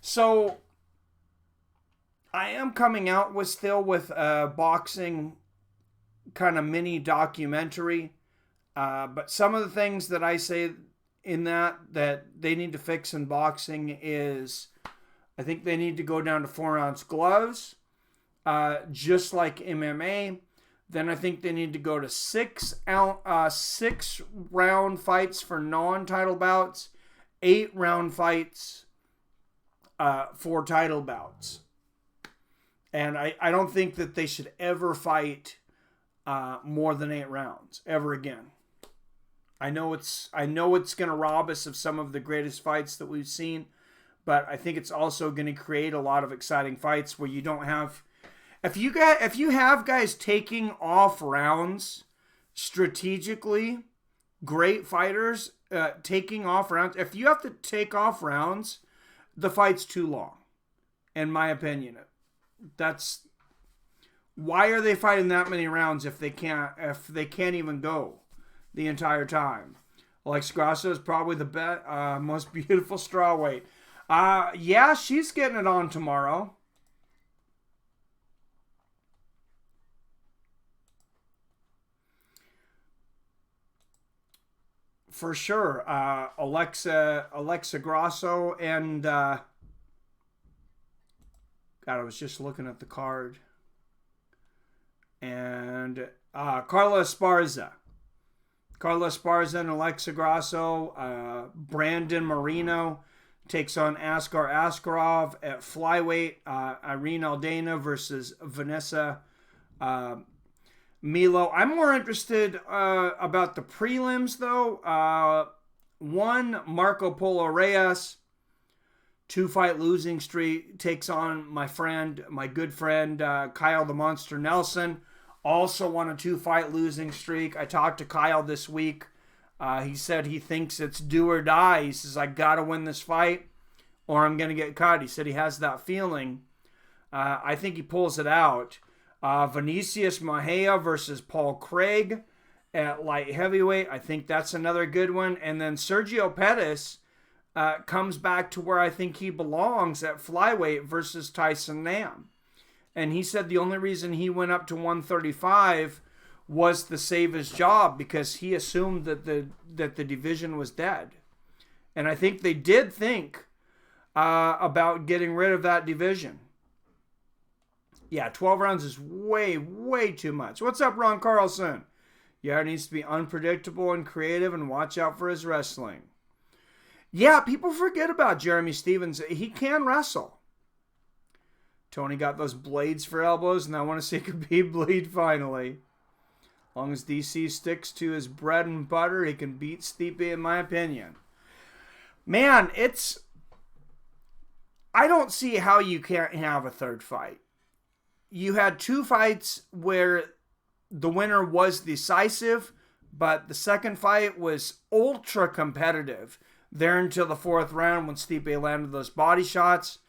S1: So, I am coming out with a boxing kind of mini documentary. But some of the things that I say in that they need to fix in boxing is... I think they need to go down to 4-ounce gloves. Just like MMA. Then I think they need to go to 6-round fights for non-title bouts, 8-round fights for title bouts. And I don't think that they should ever fight more than 8 rounds ever again. I know it's going to rob us of some of the greatest fights that we've seen, but I think it's also going to create a lot of exciting fights where you don't have... If you have guys taking off rounds strategically, great fighters taking off rounds. If you have to take off rounds, the fight's too long, in my opinion. That's why are they fighting that many rounds if they can't even go the entire time? Alex Grasso is probably the most beautiful strawweight. Yeah, she's getting it on tomorrow. For sure. Alexa Grasso and God, I was just looking at the card. And Carla Esparza. Carla Esparza and Alexa Grasso. Brandon Moreno takes on Askar Askarov at flyweight. Irene Aldana versus Vanessa Milo. I'm more interested about the prelims, though. One, Marco Polo Reyes, 2-fight losing streak, takes on my good friend, Kyle the Monster Nelson. Also on a 2-fight losing streak. I talked to Kyle this week. He said he thinks it's do or die. He says, I got to win this fight or I'm going to get cut. He said he has that feeling. I think he pulls it out. Vinicius Mejia versus Paul Craig at light heavyweight. I think that's another good one. And then Sergio Pettis comes back to where I think he belongs at flyweight versus Tyson Nam. And he said the only reason he went up to 135 was to save his job because he assumed that the division was dead. And I think they did think about getting rid of that division. Yeah, 12 rounds is way, way too much. What's up, Ron Carlson? Yair needs to be unpredictable and creative and watch out for his wrestling. Yeah, people forget about Jeremy Stevens. He can wrestle. Tony got those blades for elbows, and I want to see Khabib bleed finally. As long as DC sticks to his bread and butter, he can beat Stipe, in my opinion. Man, I don't see how you can't have a third fight. You had 2 fights where the winner was decisive, but the second fight was ultra competitive there until the 4th round when Stipe landed those body shots.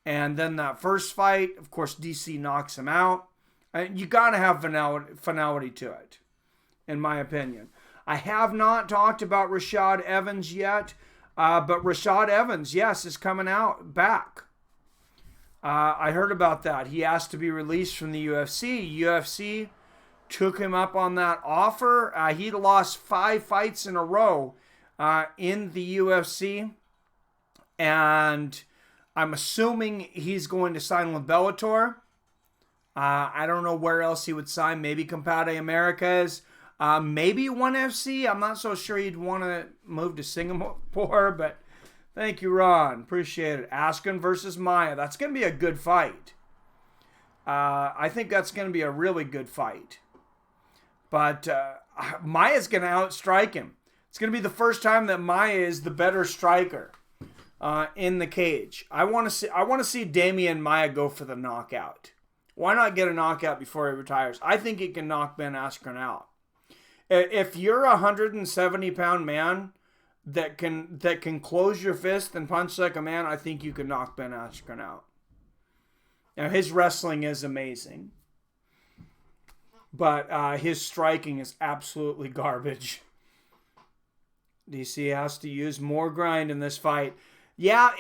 S1: And then that first fight, of course, DC knocks him out. You got to have finality to it, in my opinion. I have not talked about Rashad Evans yet, but Rashad Evans, yes, is coming out back. I heard about that. He asked to be released from the UFC. UFC took him up on that offer. He'd lost 5 fights in a row in the UFC. And I'm assuming he's going to sign with Bellator. I don't know where else he would sign. Maybe Combate Americas. Maybe ONE FC. I'm not so sure he'd want to move to Singapore, but thank you, Ron. Appreciate it. Askren versus Maia. That's going to be a good fight. I think that's going to be a really good fight. But Maia's going to outstrike him. It's going to be the first time that Maia is the better striker in the cage. I want to see Damian Maia go for the knockout. Why not get a knockout before he retires? I think he can knock Ben Askren out. If you're a 170-pound man that can close your fist and punch like a man, I think you can knock Ben Askren out. Now, his wrestling is amazing, but his striking is absolutely garbage. DC has to use more grind in this fight. Yeah,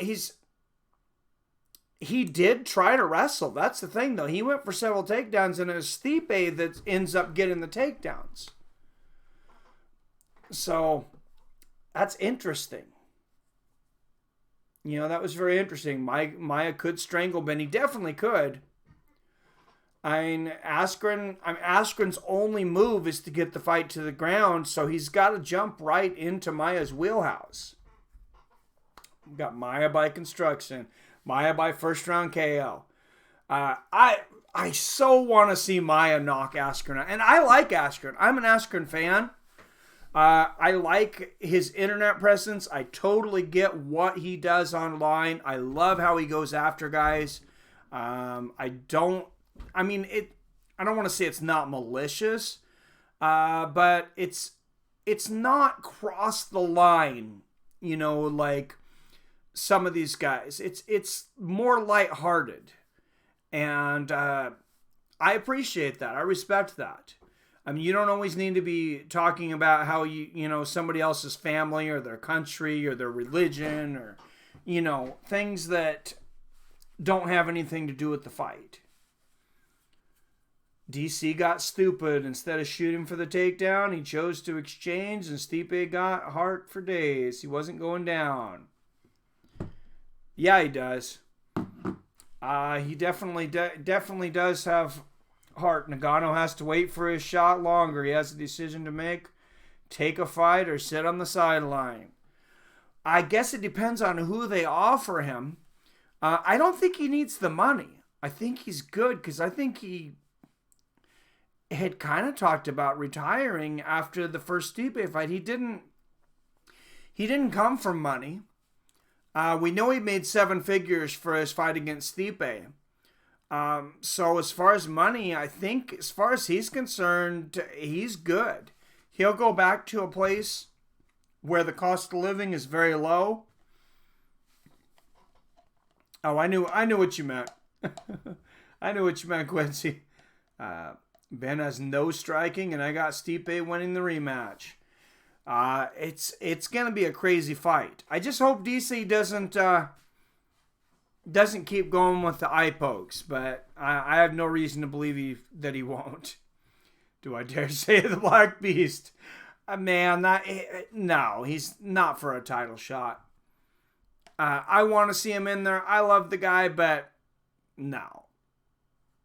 S1: he did try to wrestle. That's the thing, though. He went for several takedowns, and it was Stipe that ends up getting the takedowns. So, that's interesting. You know, that was very interesting. Maia could strangle Ben. He definitely could. I mean, Askren's only move is to get the fight to the ground, so he's got to jump right into Maia's wheelhouse. We've got Maia by construction. Maia by first round KO. I so want to see Maia knock Askren out. And I like Askren. I'm an Askren fan. I like his internet presence. I totally get what he does online. I love how he goes after guys. I don't want to say it's not malicious, but it's not crossed the line, you know, like some of these guys. It's more lighthearted, and I appreciate that. I respect that. I mean, you don't always need to be talking about how you know somebody else's family or their country or their religion or you know, things that don't have anything to do with the fight. DC got stupid. Instead of shooting for the takedown, he chose to exchange, and Stipe got heart for days. He wasn't going down. Yeah, he does. He definitely does have heart. Nagano has to wait for his shot longer. He has a decision to make. Take a fight or sit on the sideline. I guess it depends on who they offer him. I don't think he needs the money. I think he's good because I think he had kind of talked about retiring after the first Stipe fight. He didn't come from money. We know he made 7 figures for his fight against Stipe. So as far as money, I think as far as he's concerned, he's good. He'll go back to a place where the cost of living is very low. Oh, I knew what you meant. I knew what you meant, Quincy. Ben has no striking, and I got Stipe winning the rematch. It's gonna be a crazy fight. I just hope DC doesn't keep going with the eye pokes, but I have no reason to believe that he won't. Do I dare say the Black Beast? Man, no, he's not for a title shot. I want to see him in there. I love the guy, but no.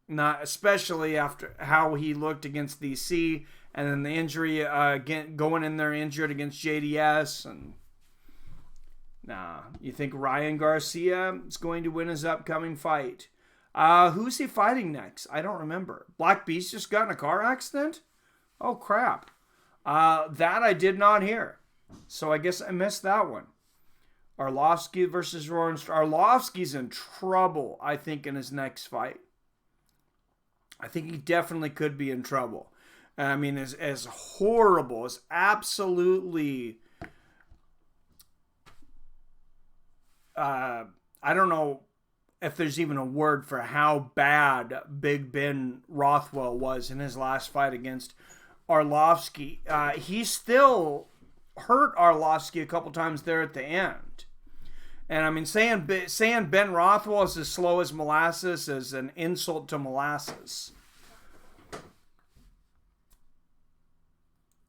S1: Not especially after how he looked against DC, and then the injury again going in there injured against JDS, and nah. You think Ryan Garcia is going to win his upcoming fight? Who's he fighting next? I don't remember. Black Beast just got in a car accident? Oh crap. That I did not hear. So I guess I missed that one. Arlovsky versus Rohrens. Arlovsky's in trouble, I think, in his next fight. I think he definitely could be in trouble. I mean, as horrible, as absolutely... I don't know if there's even a word for how bad Big Ben Rothwell was in his last fight against Arlovsky. He still hurt Arlovsky a couple times there at the end. And I mean, saying Ben Rothwell is as slow as molasses is an insult to molasses.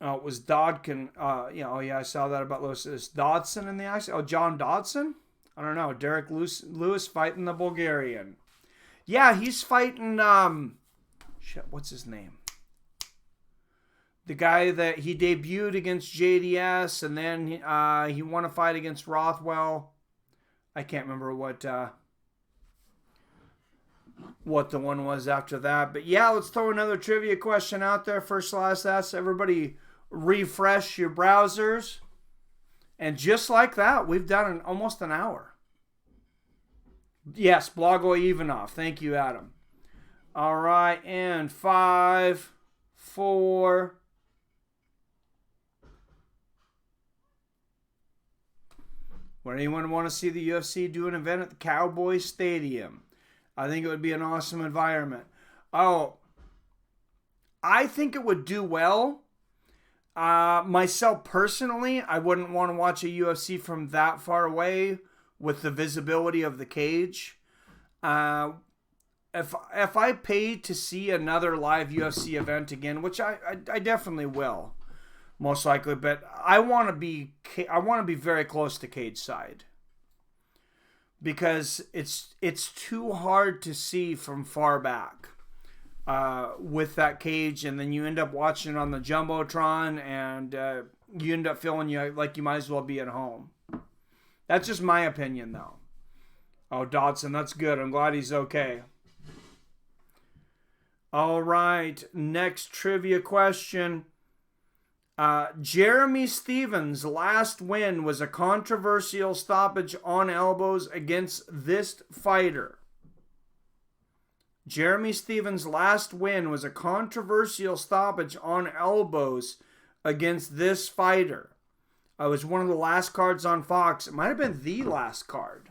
S1: Oh, it was Dodkin. I saw that about Lewis. Is Dodson in the accident? Oh, John Dodson? I don't know. Derek Lewis fighting the Bulgarian. Yeah, he's fighting, what's his name? The guy that he debuted against JDS, and then he won a fight against Rothwell. I can't remember what the one was after that. But yeah, let's throw another trivia question out there. First, last, ask everybody refresh your browsers. And just like that, we've done almost an hour. Yes, Blago Ivanov. Thank you, Adam. All right, and 5, 4... Would anyone want to see the UFC do an event at the Cowboys Stadium? I think it would be an awesome environment. Oh, I think it would do well. Myself personally, I wouldn't want to watch a UFC from that far away with the visibility of the cage. If I paid to see another live UFC event again, which I definitely will, most likely, but I want to be very close to cage side because it's too hard to see from far back with that cage, and then you end up watching it on the jumbotron, and you end up feeling like you might as well be at home. That's just my opinion, though. Oh, Dodson, that's good. I'm glad he's okay. All right, next trivia question. Jeremy Stevens' last win was a controversial stoppage on elbows against this fighter. Jeremy Stevens' last win was a controversial stoppage on elbows against this fighter. It was one of the last cards on Fox. It might have been the last card.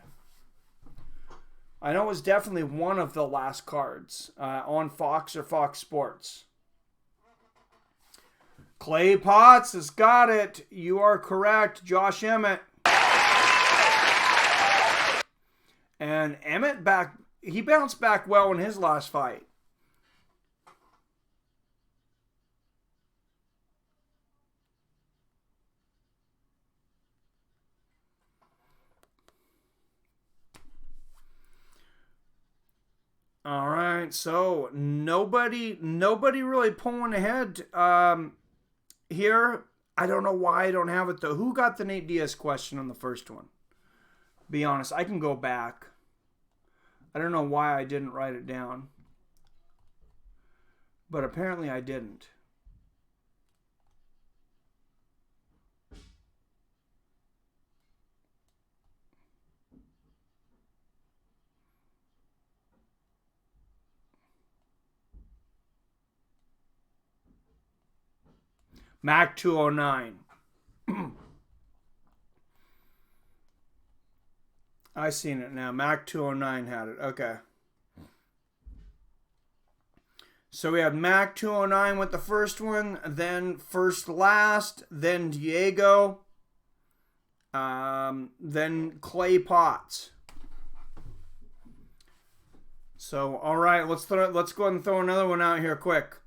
S1: I know it was definitely one of the last cards on Fox or Fox Sports. Clay Potts has got it. You are correct, Josh Emmett. And Emmett he bounced back well in his last fight. All right, so nobody really pulling ahead here. I don't know why I don't have it though. Who got the Nate Diaz question on the first one? Be honest, I can go back. I don't know why I didn't write it down, but apparently I didn't. Mac 209. I seen it now. Mac 209 had it. Okay. So we had Mac 209 with the first one, then First Last, then Diego, then Clay Potts. So all right, let's go ahead and throw another one out here quick.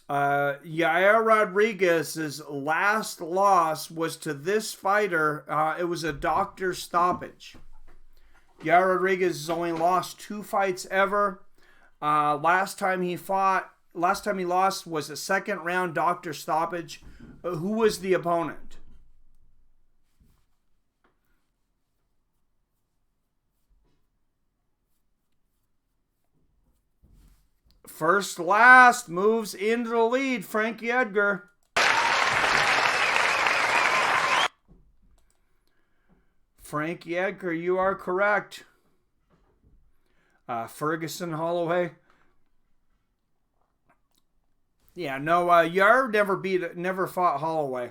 S1: Yair Rodriguez's last loss was to this fighter. It was a doctor stoppage. Yair Rodriguez has only lost 2 fights ever. Last time he lost was a second round doctor stoppage. Who was the opponent? First Last moves into the lead. Frankie Edgar. Frankie Edgar, you are correct. Ferguson Holloway. Yeah, no, Yair never fought Holloway.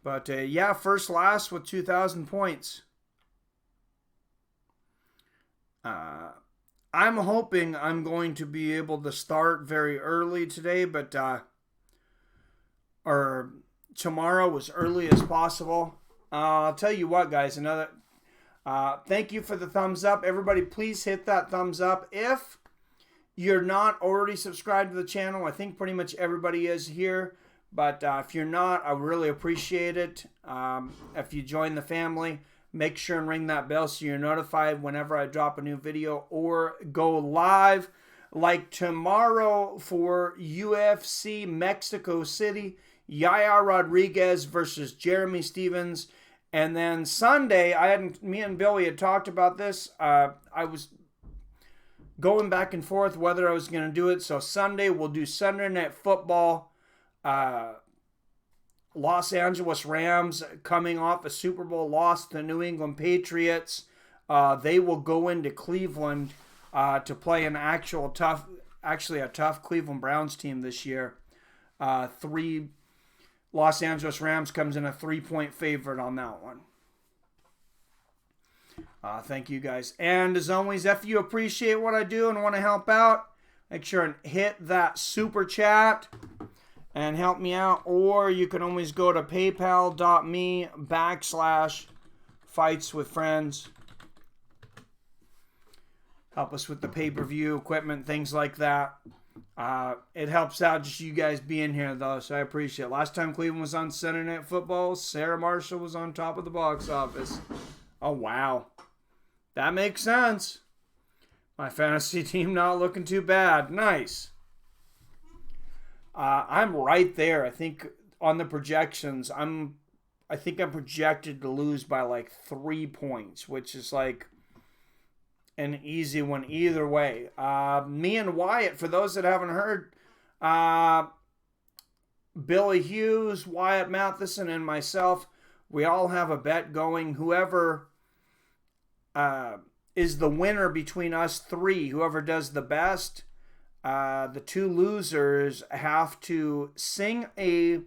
S1: But yeah, First Last with 2,000 points. I'm hoping I'm going to be able to start very early today, but or tomorrow as early as possible. I'll tell you what, guys. Thank you for the thumbs up. Everybody, please hit that thumbs up. If you're not already subscribed to the channel, I think pretty much everybody is here. But if you're not, I really appreciate it. If you join the family, make sure and ring that bell so you're notified whenever I drop a new video or go live. Like tomorrow for UFC Mexico City, Yair Rodriguez versus Jeremy Stephens. And then Sunday, me and Billy had talked about this. I was going back and forth whether I was going to do it. So Sunday, we'll do Sunday Night Football. Los Angeles Rams coming off a Super Bowl loss to the New England Patriots. They will go into Cleveland to play an a tough Cleveland Browns team this year. Los Angeles Rams comes in a 3-point favorite on that one. Thank you guys. And as always, if you appreciate what I do and want to help out, make sure and hit that super chat and help me out. Or you can always go to paypal.me/fightswithfriends. Help us with the pay-per-view equipment, things like that. It helps out just you guys being here, though, so I appreciate it. Last time Cleveland was on Sunday Night Football, Sarah Marshall was on top of the box office. Oh, wow. That makes sense. My fantasy team not looking too bad. Nice. I'm right there. I think on the projections, I think I'm projected to lose by like 3 points, which is like an easy one either way. Me and Wyatt, for those that haven't heard, Billy Hughes, Wyatt Matheson, and myself, we all have a bet going. Whoever is the winner between us 3, whoever does the best, the 2 losers have to sing a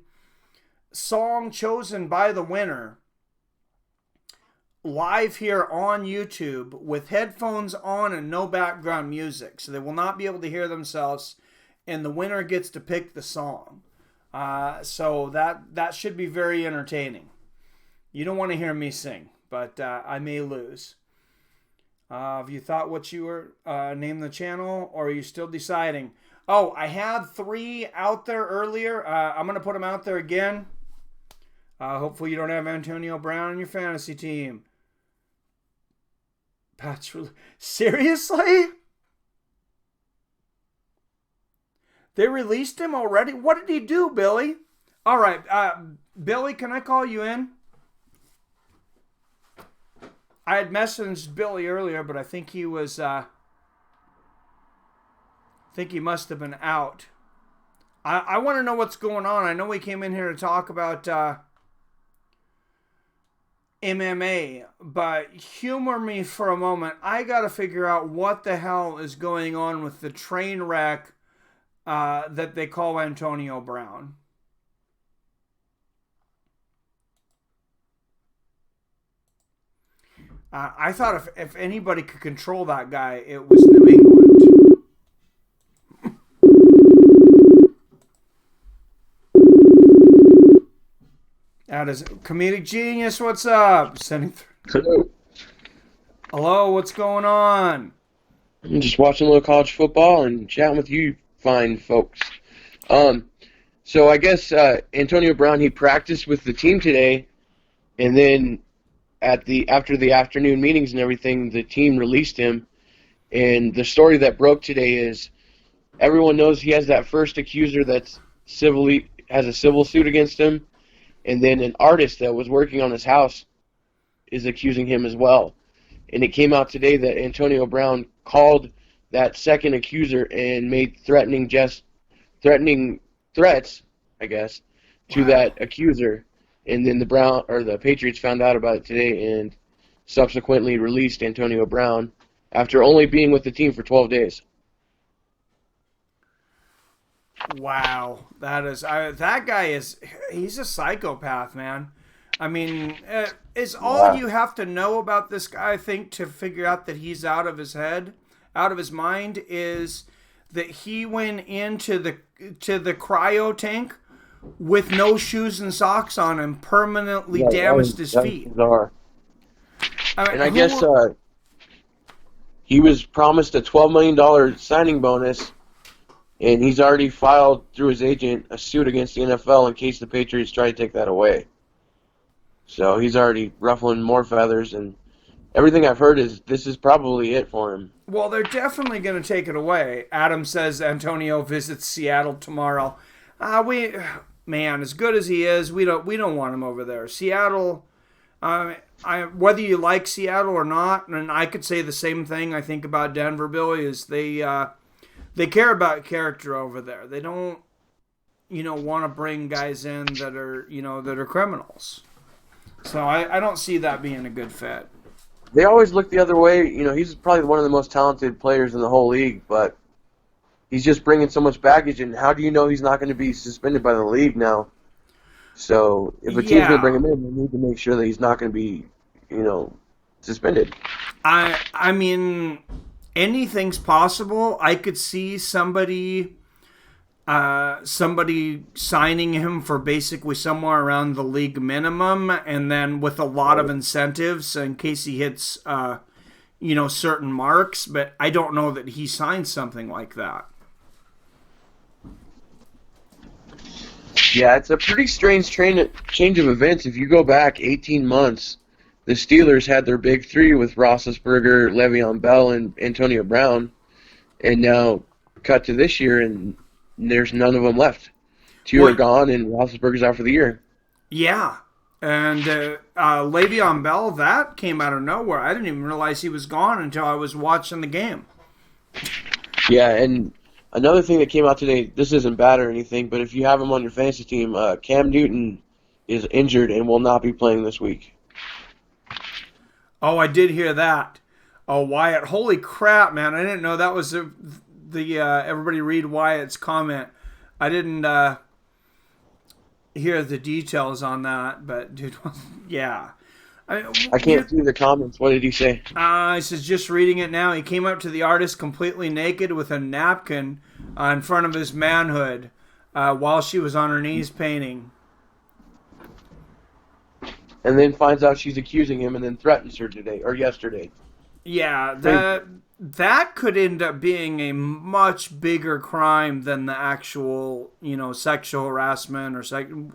S1: song chosen by the winner live here on YouTube with headphones on and no background music. So they will not be able to hear themselves, and the winner gets to pick the song. So that should be very entertaining. You don't want to hear me sing, but I may lose. Have you thought what you were name the channel, or are you still deciding? Oh, I had 3 out there earlier. I'm gonna put them out there again. Hopefully you don't have Antonio Brown on your fantasy team. Seriously? They released him already? What did he do, Billy? All right, Billy, can I call you in? I had messaged Billy earlier, but I think he was, I think he must have been out. I want to know what's going on. I know we came in here to talk about MMA, but humor me for a moment. I got to figure out what the hell is going on with the train wreck that they call Antonio Brown. I thought if anybody could control that guy, it was New England. That is comedic genius. What's up?
S2: Hello.
S1: Hello, what's going on?
S2: I'm just watching a little college football and chatting with you fine folks. So I guess Antonio Brown, he practiced with the team today, and then after the afternoon meetings and everything, the team released him. And the story that broke today is everyone knows he has that first accuser that's has a civil suit against him, and then an artist that was working on his house is accusing him as well. And it came out today that Antonio Brown called that second accuser and made threatening threats, I guess, to that accuser. And then the Patriots found out about it today and subsequently released Antonio Brown after only being with the team for 12 days.
S1: Wow, that guy he's a psychopath, man. I mean, is all you have to know about this guy, I think, to figure out that he's out of his head, out of his mind, is that he went into the cryo tank with no shoes and socks on and permanently damaged his feet.
S2: Bizarre. And I guess he was promised a $12 million signing bonus, and he's already filed through his agent a suit against the NFL in case the Patriots try to take that away. So he's already ruffling more feathers, and everything I've heard is this is probably it for him.
S1: Well, they're definitely going to take it away. Adam says Antonio visits Seattle tomorrow. Man, as good as he is, we don't want him over there. Seattle, whether you like Seattle or not, and I could say the same thing I think about Denver, Billy, is they care about character over there. They don't, want to bring guys in that are criminals. So I don't see that being a good fit.
S2: They always look the other way. He's probably one of the most talented players in the whole league, but he's just bringing so much baggage, and how do you know he's not going to be suspended by the league now? So if a team's going to bring him in, they need to make sure that he's not going to be, suspended.
S1: I mean, anything's possible. I could see somebody signing him for basically somewhere around the league minimum, and then with a lot of incentives in case he hits, certain marks. But I don't know that he signs something like that.
S2: Yeah, it's a pretty strange change of events. If you go back 18 months, the Steelers had their big three with Roethlisberger, Le'Veon Bell, and Antonio Brown, and now cut to this year, and there's none of them left. Two are gone, and Roethlisberger's out for the year.
S1: Yeah, and Le'Veon Bell, that came out of nowhere. I didn't even realize he was gone until I was watching the game.
S2: Yeah, and another thing that came out today, this isn't bad or anything, but if you have him on your fantasy team, Cam Newton is injured and will not be playing this week.
S1: Oh, I did hear that. Oh, Wyatt, holy crap, man. I didn't know that was the everybody read Wyatt's comment. I didn't hear the details on that, but dude, yeah.
S2: I can't see the comments. What did he say?
S1: He says, just reading it now. He came up to the artist completely naked with a napkin in front of his manhood while she was on her knees painting.
S2: And then finds out she's accusing him and then threatens her today or yesterday.
S1: Yeah, that could end up being a much bigger crime than the actual, sexual harassment or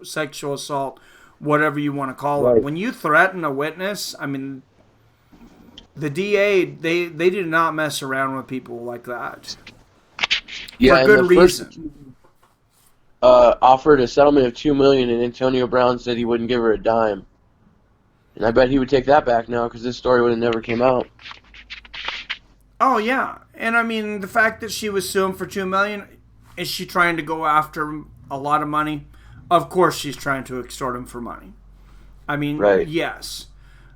S1: sexual assault, whatever you want to call it.
S2: Right.
S1: When you threaten a witness, I mean, the DA they did not mess around with people like that.
S2: Yeah,
S1: For good reason.
S2: Offered a settlement of $2 million, and Antonio Brown said he wouldn't give her a dime. And I bet he would take that back now because this story would have never came out.
S1: Oh yeah, and I mean the fact that she was suing for $2 million, is she trying to go after a lot of money? Of course, she's trying to extort him for money. I mean,
S2: Right.
S1: yes,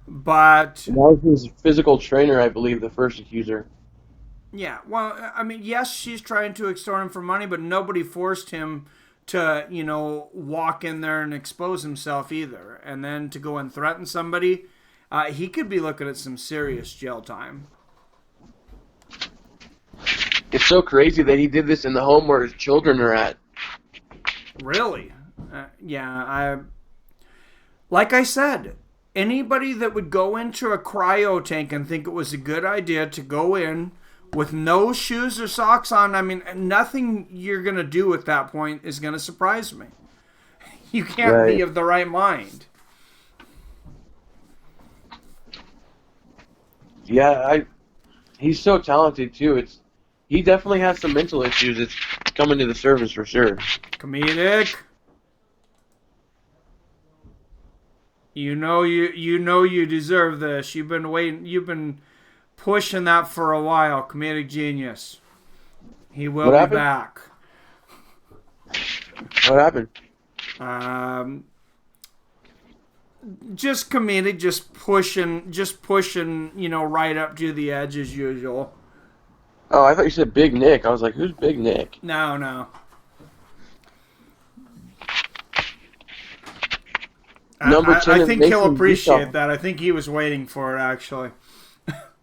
S1: but
S2: And that was his physical trainer, I believe, the first accuser.
S1: yeah. Well, I mean, yes, she's trying to extort him for money, but nobody forced him to, walk in there and expose himself either, and then to go and threaten somebody. He could be looking at some serious jail time.
S2: It's so crazy that he did this in the home where his children are at.
S1: Really? Yeah, like I said, anybody that would go into a cryo tank and think it was a good idea to go in with no shoes or socks on, I mean, nothing you're going to do at that point is going to surprise me. You can't be of the right mind.
S2: Yeah, he's so talented too. He definitely has some mental issues. It's coming to the surface for sure.
S1: Comedic. You deserve this. You've been waiting. You've been pushing that for a while. Comedic genius. He will be back.
S2: What happened?
S1: Just comedic, just pushing, right up to the edge as usual.
S2: Oh, I thought you said Big Nick. I was like, who's Big Nick?
S1: No.
S2: Number 10
S1: I think he'll appreciate that. I think he was waiting for it, actually.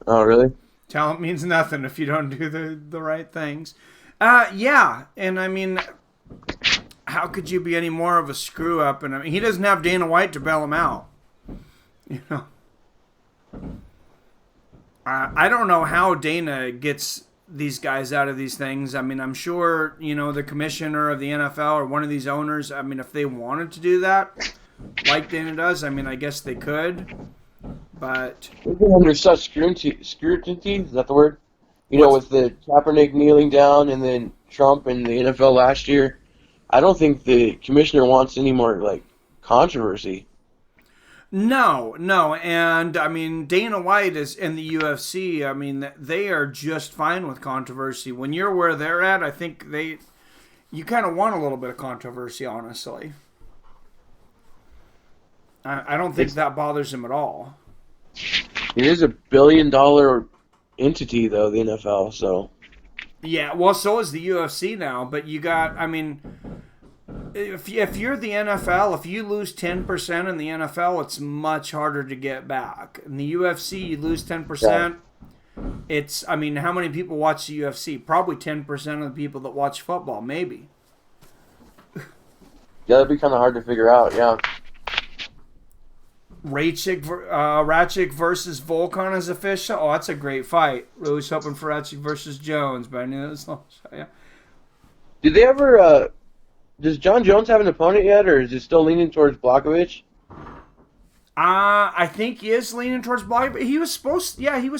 S2: Oh, really?
S1: Talent means nothing if you don't do the right things. Yeah, and I mean, how could you be any more of a screw up? And I mean, he doesn't have Dana White to bail him out. I don't know how Dana gets these guys out of these things. I mean, I'm sure, the commissioner of the NFL or one of these owners, I mean, if they wanted to do that, like Dana does, I mean, I guess they could. But
S2: They've been under such scrutiny, is that the word? With the Kaepernick kneeling down and then Trump and the NFL last year, I don't think the commissioner wants any more, controversy.
S1: No, and I mean Dana White is in the UFC. I mean they are just fine with controversy. When you're where they're at, I think you kind of want a little bit of controversy, honestly. I don't think that bothers him at all.
S2: It is $1 billion entity, though, the NFL. So
S1: yeah, well, so is the UFC now. But you got, I mean, if you're the NFL, if you lose 10% in the NFL, it's much harder to get back. In the UFC, you lose 10%. It's, I mean, how many people watch the UFC? Probably 10% of the people that watch football, maybe.
S2: Yeah, that'd be kind of hard to figure out, yeah.
S1: Ratchik versus Volkan is official. Oh, that's a great fight. Really was hoping for Ratchik versus Jones, but I knew it was not. Yeah.
S2: Did they ever, does John Jones have an opponent yet, or is it still leaning towards Blachowicz?
S1: I think he is leaning towards Blachowicz, but he was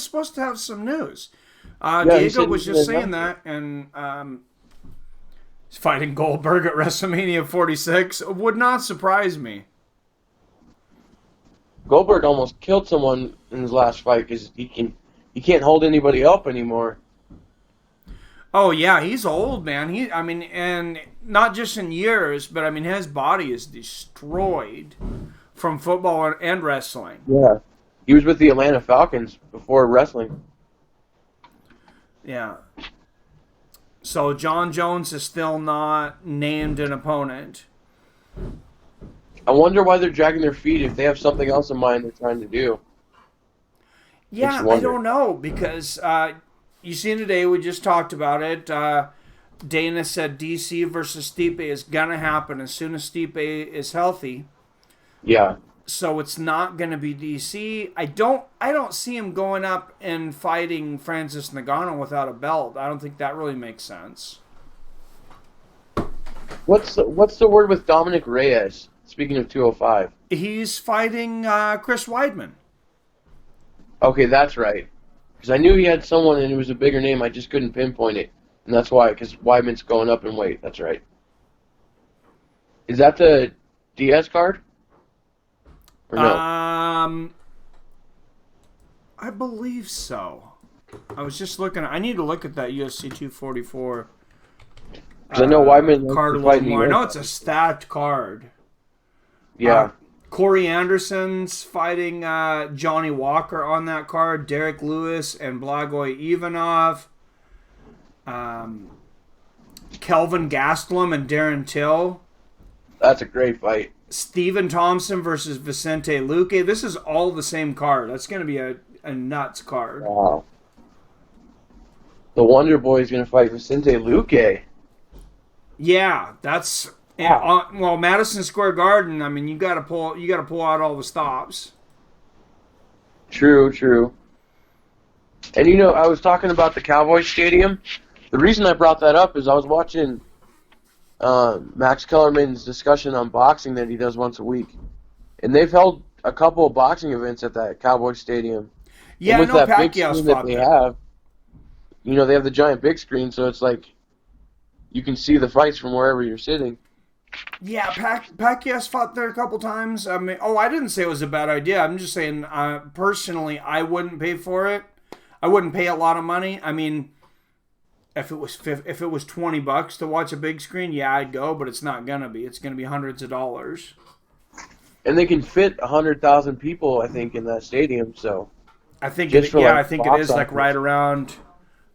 S1: supposed to have some news. Diego was just saying that, and he's fighting Goldberg at WrestleMania 46. Would not surprise me.
S2: Goldberg almost killed someone in his last fight because he can't hold anybody up anymore.
S1: Oh yeah, he's old, man. And not just in years, but I mean his body is destroyed from football and wrestling.
S2: Yeah, he was with the Atlanta Falcons before wrestling.
S1: Yeah. So John Jones is still not named an opponent.
S2: I wonder why they're dragging their feet if they have something else in mind they're trying to do.
S1: Yeah, I don't know, because you seen today, we just talked about it. Dana said DC versus Stipe is going to happen as soon as Stipe is healthy.
S2: Yeah.
S1: So it's not going to be DC. I don't see him going up and fighting Francis Ngannou without a belt. I don't think that really makes sense.
S2: What's the word with Dominic Reyes? Speaking of 205.
S1: He's fighting Chris Weidman.
S2: Okay, that's right. Because I knew he had someone and it was a bigger name. I just couldn't pinpoint it. And that's why, because Weidman's going up in weight. That's right. Is that the Diaz card? Or no?
S1: I believe so. I was just looking. I need to look at that UFC 244
S2: Because I know Weidman
S1: card a little more. I know it's a stacked card.
S2: Yeah.
S1: Corey Anderson's fighting Johnny Walker on that card. Derek Lewis and Blagoy Ivanov. Kelvin Gastelum and Darren Till.
S2: That's a great fight.
S1: Stephen Thompson versus Vicente Luque. This is all the same card. That's going to be a nuts card.
S2: Wow. The Wonderboy is going to fight Vicente Luque.
S1: Yeah, that's well, Madison Square Garden. I mean, you got to pull out all the stops.
S2: True. And you know, I was talking about the Cowboys Stadium. The reason I brought that up is I was watching Max Kellerman's discussion on boxing that he does once a week, and they've held a couple of boxing events at that Cowboys Stadium.
S1: Yeah,
S2: and with
S1: I know
S2: that big
S1: Pacquiao's
S2: screen that
S1: fought
S2: they
S1: there.
S2: have, you know, they have the giant big screen, so it's like you can see the fights from wherever you're sitting.
S1: Yeah, Pacquiao's fought there a couple times. I mean, I didn't say it was a bad idea. I'm just saying, personally, I wouldn't pay for it. I wouldn't pay a lot of money. I mean, if it was $20 to watch a big screen, yeah, I'd go. But it's not gonna be. It's gonna be hundreds of dollars.
S2: And they can fit 100,000 people, I think, in that stadium. So
S1: I think,
S2: I think
S1: it is like right around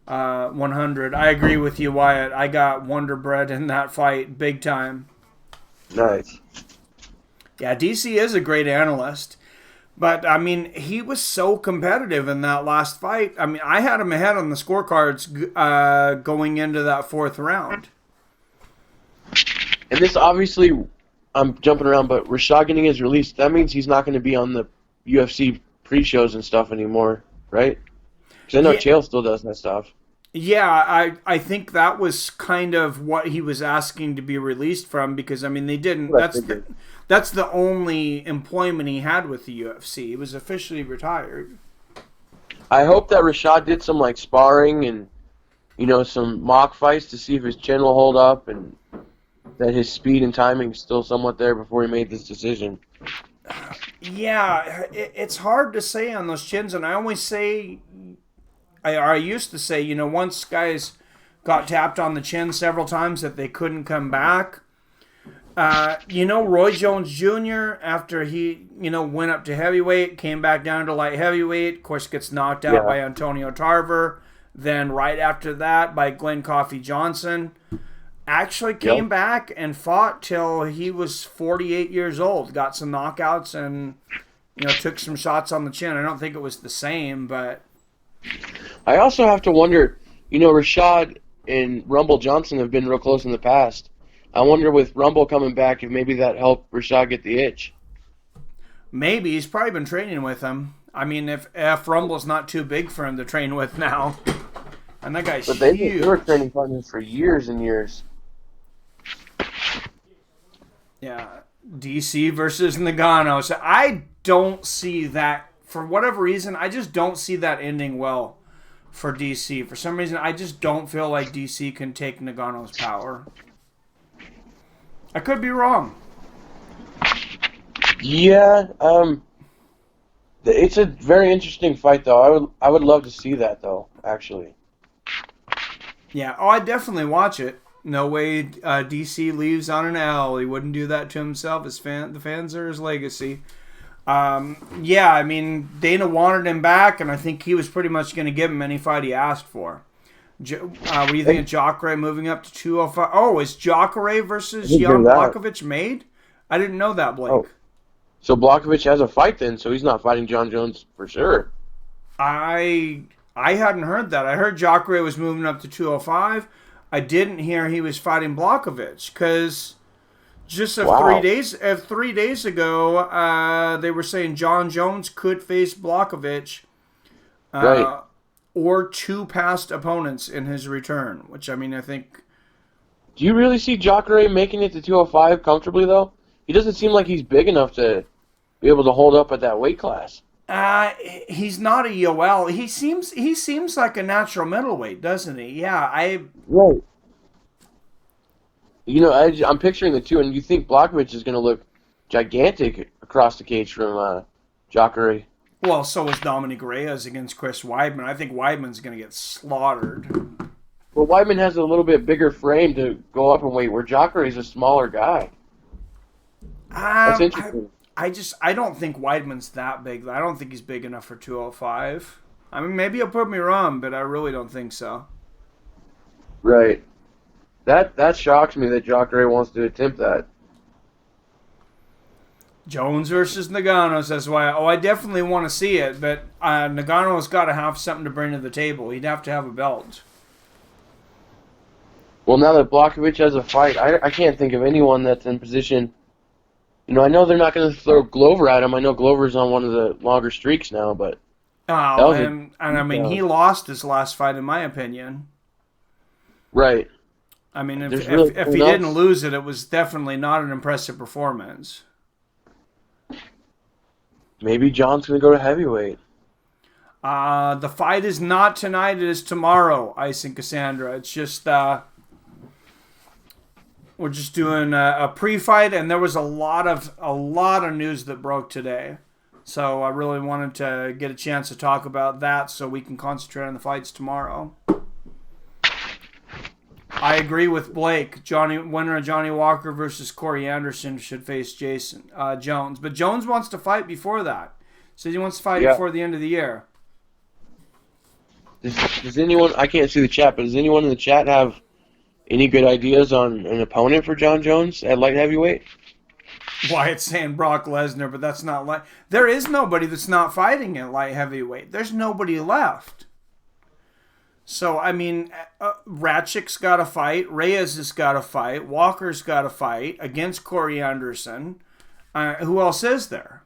S1: 100. I agree with you, Wyatt. I got Wonder Bread in that fight, big time.
S2: Nice.
S1: Yeah, DC is a great analyst. But, I mean, he was so competitive in that last fight. I mean, I had him ahead on the scorecards going into that fourth round.
S2: And this obviously, I'm jumping around, but Rashad getting his release, that means he's not going to be on the UFC pre-shows and stuff anymore, right? Because I know Chael still does that stuff.
S1: Yeah, I think that was kind of what he was asking to be released from because, I mean, they didn't. That's the only employment he had with the UFC. He was officially retired.
S2: I hope that Rashad did some, like, sparring and, you know, some mock fights to see if his chin will hold up and that his speed and timing is still somewhat there before he made this decision.
S1: Yeah, it's hard to say on those chins, and I always say... I used to say, you know, once guys got tapped on the chin several times that they couldn't come back. You know, Roy Jones Jr., after he, you know, went up to heavyweight, came back down to light heavyweight, of course gets knocked out by Antonio Tarver. Then right after that by Glenn Coffey Johnson. Actually came back and fought till he was 48 years old. Got some knockouts and, you know, took some shots on the chin. I don't think it was the same, but...
S2: I also have to wonder, you know, Rashad and Rumble Johnson have been real close in the past. I wonder with Rumble coming back if maybe that helped Rashad get the itch.
S1: Maybe. He's probably been training with him. I mean, if Rumble's not too big for him to train with now. And that guy's huge.
S2: But they were training partners for years and years.
S1: Yeah. DC versus Ngannou. So I don't see that. For whatever reason, I just don't see that ending well for DC. For some reason, I just don't feel like DC can take Ngannou's power. I could be wrong.
S2: Yeah, it's a very interesting fight, though. I would love to see that, though, actually.
S1: Yeah, I definitely watch it. No way DC leaves on an L. He wouldn't do that to himself. The fans are his legacy. Yeah, I mean, Dana wanted him back, and I think he was pretty much going to give him any fight he asked for. What do you think of Jacare moving up to 205? Oh, is Jacare versus Jan Blachowicz made? I didn't know that, Blake.
S2: Oh. So Blachowicz has a fight then, so he's not fighting John Jones for sure.
S1: I hadn't heard that. I heard Jacare was moving up to 205. I didn't hear he was fighting Blachowicz, because Just
S2: Wow.
S1: 3 days ago, they were saying John Jones could face Blachowicz
S2: Right.
S1: or two past opponents in his return, which, I mean, I think...
S2: Do you really see Jacare making it to 205 comfortably, though? He doesn't seem like he's big enough to be able to hold up at that weight class.
S1: He's not a Yoel. He seems like a natural middleweight, doesn't he? Yeah,
S2: Right. You know, I'm picturing the two, and you think Blachowicz is going to look gigantic across the cage from Jacare.
S1: well, so is Dominic Reyes against Chris Weidman. I think Weidman's going to get slaughtered.
S2: Well, Weidman has a little bit bigger frame to go up in weight, where Jacare is a smaller guy. That's interesting.
S1: I don't think Weidman's that big. I don't think he's big enough for 205. I mean, maybe you'll put me wrong, but I really don't think so.
S2: Right. That shocks me that Jacare wants to attempt that.
S1: Jones versus Nagano says why. Oh, I definitely want to see it, but Nagano's got to have something to bring to the table. He'd have to have a belt.
S2: Well, now that Blachowicz has a fight, I can't think of anyone that's in position. You know, I know they're not going to throw Glover at him. I know Glover's on one of the longer streaks now, but
S1: Oh, and I mean, he lost his last fight, in my opinion.
S2: right.
S1: I mean, if
S2: There's
S1: he didn't lose it, it was definitely not an impressive performance.
S2: Maybe John's going to go to heavyweight.
S1: The fight is not tonight; it is tomorrow. Ice and Cassandra. It's just we're just doing a pre-fight, and there was a lot of news that broke today. So I really wanted to get a chance to talk about that, so we can concentrate on the fights tomorrow. I agree with Blake. Winner of Johnny Walker versus Corey Anderson should face Jason Jones. But Jones wants to fight before that. Says he wants to fight before the end of the year.
S2: Does anyone, I can't see the chat, but does anyone in the chat have any good ideas on an opponent for John Jones at light heavyweight?
S1: Wyatt's saying Brock Lesnar, but that's not light. There is nobody that's not fighting at light heavyweight. There's nobody left. So, I mean, Ratchik's got to fight. Reyes has got to fight. Walker's got to fight against Corey Anderson. Who else is there?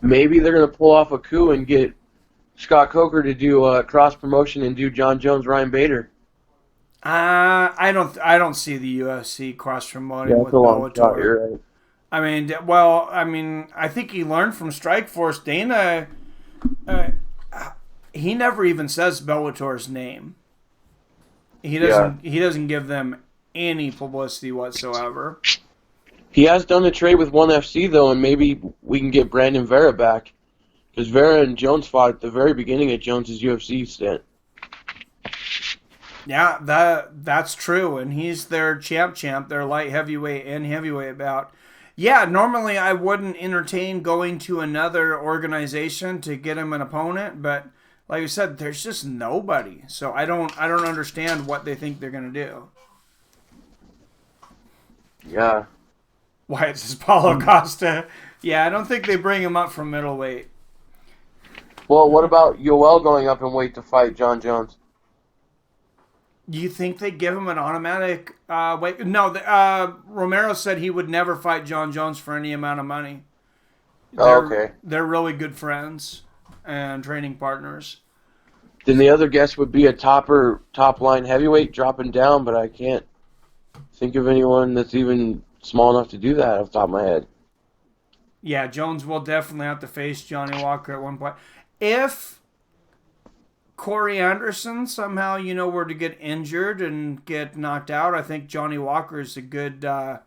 S2: Maybe they're going to pull off a coup and get Scott Coker to do cross promotion and do John Jones, Ryan Bader.
S1: I don't see the UFC cross promoting with Bellator.
S2: Shot, you're right.
S1: I mean, I think he learned from Strikeforce. Dana, he never even says Bellator's name. He doesn't. He doesn't give them any publicity whatsoever.
S2: He has done a trade with ONE FC though, and maybe we can get Brandon Vera back, because Vera and Jones fought at the very beginning of Jones's UFC stint.
S1: Yeah, that's true, and he's their champ, their light heavyweight and heavyweight bout. Yeah, normally I wouldn't entertain going to another organization to get him an opponent, but like you said, there's just nobody. So I don't understand what they think they're gonna do.
S2: Yeah.
S1: Why it says Paulo Costa? Yeah, I don't think they bring him up from middleweight.
S2: Well, what about Yoel going up in weight to fight John Jones?
S1: You think they give him an automatic weight? No, Romero said he would never fight John Jones for any amount of money.
S2: Okay.
S1: They're really good friends and training partners.
S2: Then the other guess would be a top line heavyweight dropping down, but I can't think of anyone that's even small enough to do that off the top of my head.
S1: Yeah, Jones will definitely have to face Johnny Walker at one point. If Corey Anderson somehow, were to get injured and get knocked out, I think Johnny Walker is a good, I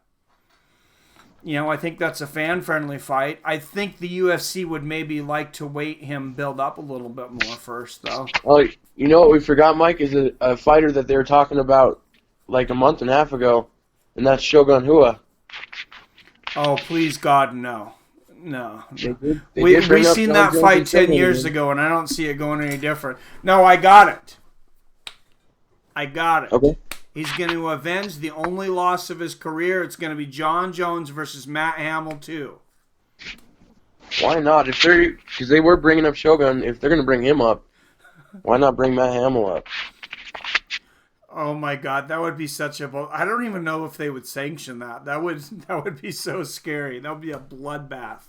S1: think that's a fan-friendly fight. I think the UFC would maybe like to wait him build up a little bit more first, though.
S2: Oh, you know what we forgot, Mike, is a fighter that they were talking about like a month and a half ago, and that's Shogun Rua.
S1: Oh, please, God, no. No.
S2: We've
S1: seen that fight 10 years ago, and I don't see it going any different. No, I got it.
S2: Okay.
S1: He's going to avenge the only loss of his career. It's going to be John Jones versus Matt Hamill, too.
S2: Why not? Because they were bringing up Shogun. If they're going to bring him up, why not bring Matt Hamill up?
S1: Oh my God, that would be such a. I don't even know if they would sanction that. That would be so scary. That would be a bloodbath.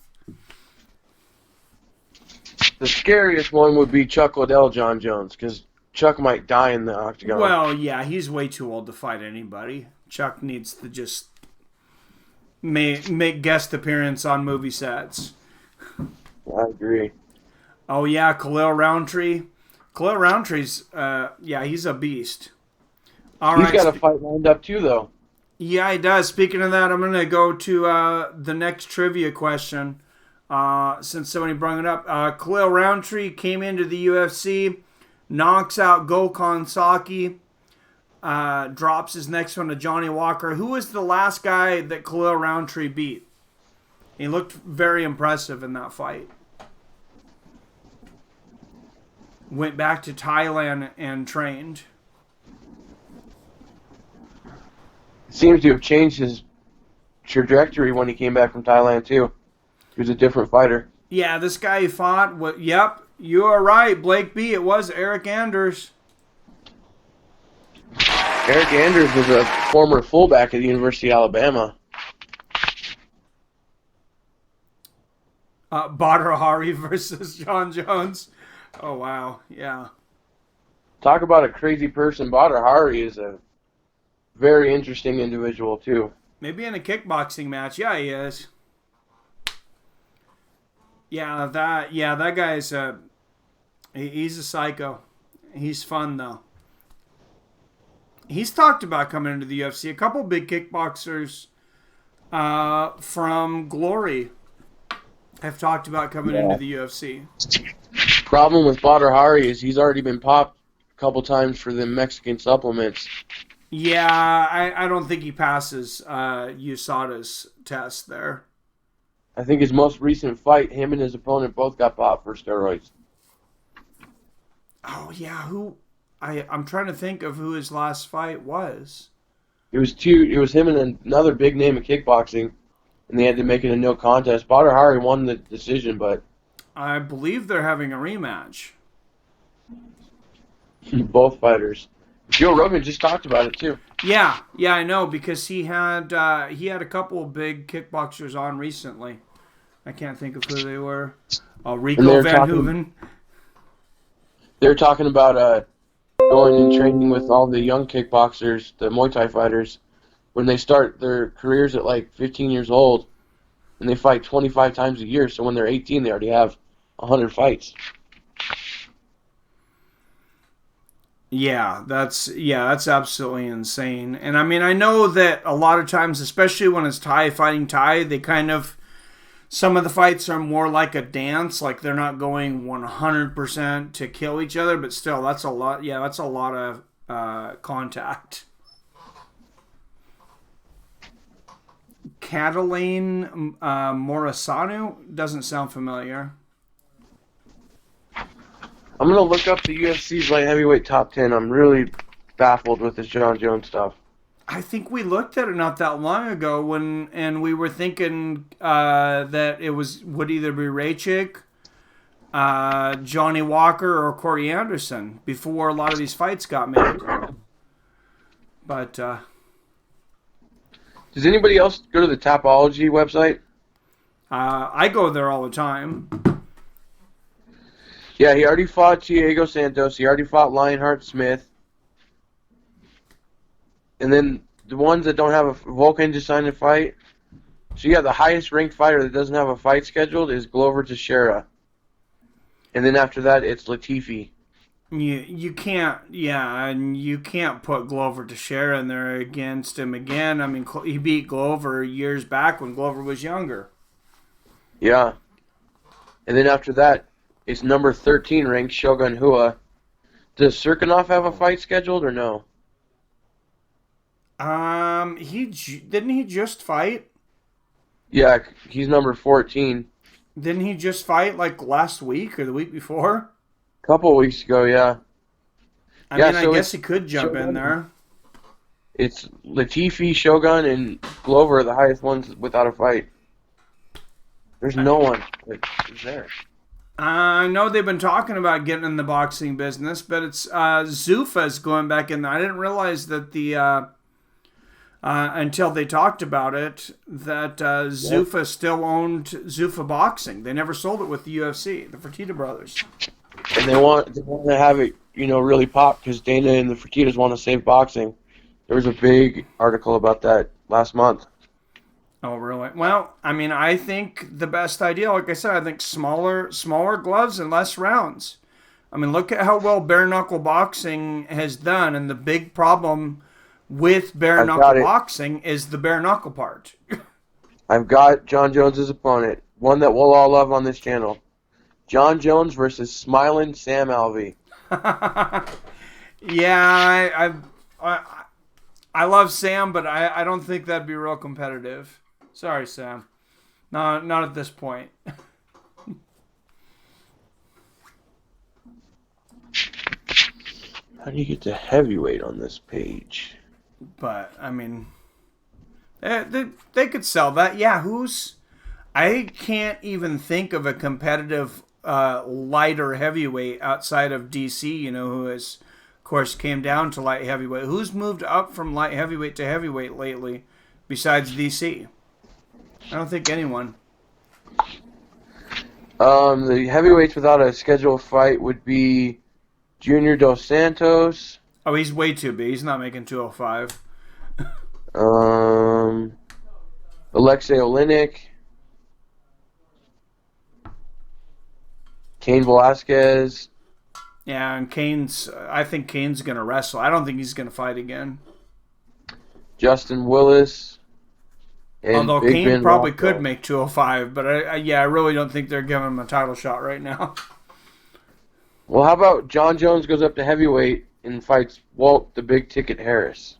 S2: The scariest one would be Chuck Liddell, John Jones, because Chuck might die in the octagon.
S1: Well, yeah, he's way too old to fight anybody. Chuck needs to just make guest appearance on movie sets.
S2: I agree.
S1: Oh yeah, Khalil Roundtree. Khalil Roundtree's, he's a beast. All
S2: He's
S1: right,
S2: got a fight lined up too, though.
S1: Yeah, he does. Speaking of that, I'm going to go to the next trivia question. Since somebody brought it up, Khalil Roundtree came into the UFC, knocks out Gokhan Saki, drops his next one to Johnny Walker. Who was the last guy that Khalil Roundtree beat? He looked very impressive in that fight. Went back to Thailand and trained.
S2: Seems to have changed his trajectory when he came back from Thailand too. He was a different fighter.
S1: Yeah, this guy he fought. Yep, you are right, Blake B. It was Eric Anders.
S2: Eric Anders was a former fullback at the University of Alabama.
S1: Badr Hari versus John Jones. Oh, wow. Yeah.
S2: Talk about a crazy person. Badr Hari is a very interesting individual, too.
S1: Maybe in a kickboxing match. Yeah, he is. Yeah, that guy's he's a psycho. He's fun, though. He's talked about coming into the UFC. A couple big kickboxers from Glory have talked about coming into the UFC.
S2: Problem with Badr Hari is he's already been popped a couple times for the Mexican supplements.
S1: Yeah, I don't think he passes USADA's test there.
S2: I think his most recent fight, him and his opponent both got popped for steroids.
S1: Oh yeah, I'm trying to think of who his last fight was.
S2: It was him and another big name in kickboxing, and they had to make it a no contest. Badr Hari won the decision, but
S1: I believe they're having a rematch.
S2: both fighters. Joe Rogan just talked about it too.
S1: Yeah, I know because he had a couple of big kickboxers on recently. I can't think of who they were. Rico Van Hooven.
S2: They're talking about going and training with all the young kickboxers, the Muay Thai fighters, when they start their careers at like 15 years old, and they fight 25 times a year. So when they're 18, they already have 100 fights.
S1: Yeah, that's absolutely insane. And I mean, I know that a lot of times, especially when it's Thai fighting Thai, they kind of, some of the fights are more like a dance, like they're not going 100% to kill each other, but still, that's a lot. Yeah, that's a lot of contact. Cataline Morisano doesn't sound familiar.
S2: I'm going to look up the UFC's light heavyweight top 10. I'm really baffled with this John Jones stuff.
S1: I think we looked at it not that long ago and we were thinking that it would either be Raychick, Johnny Walker, or Corey Anderson before a lot of these fights got made. But
S2: does anybody else go to the Tapology website?
S1: I go there all the time.
S2: Yeah, he already fought Diego Santos. He already fought Lionheart Smith. And then the ones that don't have a Volkan just signed a fight. So yeah, the highest ranked fighter that doesn't have a fight scheduled is Glover Teixeira. And then after that, it's Latifi.
S1: You can't, and you can't put Glover Teixeira in there against him again. I mean, he beat Glover years back when Glover was younger.
S2: Yeah. And then after that, it's number 13 ranked Shogun Hua. Does Serkinov have a fight scheduled or no?
S1: Didn't he just fight?
S2: Yeah, he's number 14.
S1: Didn't he just fight like last week or the week before?
S2: A couple of weeks ago, yeah.
S1: I mean, I guess he could jump Shogun in there.
S2: It's Latifi, Shogun, and Glover are the highest ones without a fight. There's no one that is there.
S1: I know they've been talking about getting in the boxing business, but it's Zuffa's going back in there. I didn't realize that until they talked about it, that
S2: Yep.
S1: Zuffa still owned Zuffa Boxing. They never sold it with the UFC, the Fertitta brothers.
S2: And they want to have it, really pop because Dana and the Fertittas want to save boxing. There was a big article about that last month.
S1: Oh, really? Well, I mean, I think the best idea, like I said, I think smaller gloves and less rounds. I mean, look at how well bare knuckle boxing has done, and the big problem with bare
S2: I've
S1: knuckle
S2: got it.
S1: boxing is the bare knuckle part.
S2: I've got John Jones's opponent, one that we'll all love on this channel. John Jones versus Smiling Sam Alvey.
S1: Yeah, I love Sam, but I don't think that'd be real competitive. Sorry, Sam. No, not at this point.
S2: How do you get to heavyweight on this page?
S1: But I mean, they could sell that. Yeah, who's? I can't even think of a competitive lighter heavyweight outside of DC. Who has, of course, came down to light heavyweight. Who's moved up from light heavyweight to heavyweight lately, besides DC? I don't think anyone.
S2: The heavyweights without a scheduled fight would be Junior Dos Santos,
S1: Oh, he's way too big. He's not making 205.
S2: um, Alexei Olenek, Cain Velasquez,
S1: Yeah, and Kane's. I think Kane's gonna wrestle. I don't think he's gonna fight again.
S2: Justin Willis, and
S1: Although
S2: Big
S1: Kane
S2: Ben
S1: probably could
S2: Rothwell.
S1: make 205, but I really don't think they're giving him a title shot right now.
S2: Well, how about John Jones goes up to heavyweight and fights Walt the Big Ticket Harris?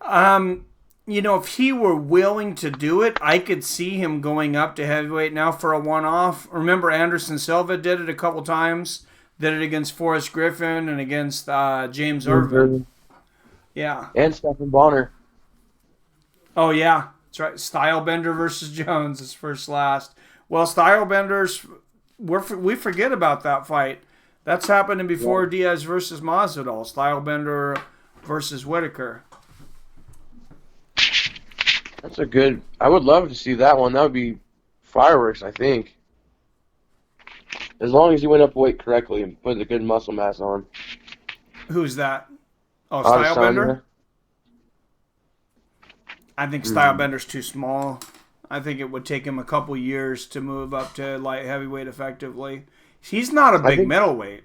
S1: um, if he were willing to do it, I could see him going up to heavyweight now for a one-off. Remember, Anderson Silva did it a couple times. Did it against Forrest Griffin and against James Irvin. Yeah.
S2: And Stephen Bonner.
S1: Oh yeah, that's right. Stylebender versus Jones is first last. Well, Stylebenders, we forget about that fight. That's happening before
S2: Yeah.
S1: Diaz versus Masvidal. Stylebender versus Whitaker.
S2: That's a good. I would love to see that one. That would be fireworks, I think. As long as he went up weight correctly and put a good muscle mass on.
S1: Who's that? Oh,
S2: Adesanya.
S1: Stylebender. I think
S2: Mm.
S1: Stylebender's too small. I think it would take him a couple years to move up to light heavyweight effectively. He's not a
S2: I
S1: big
S2: think
S1: middleweight.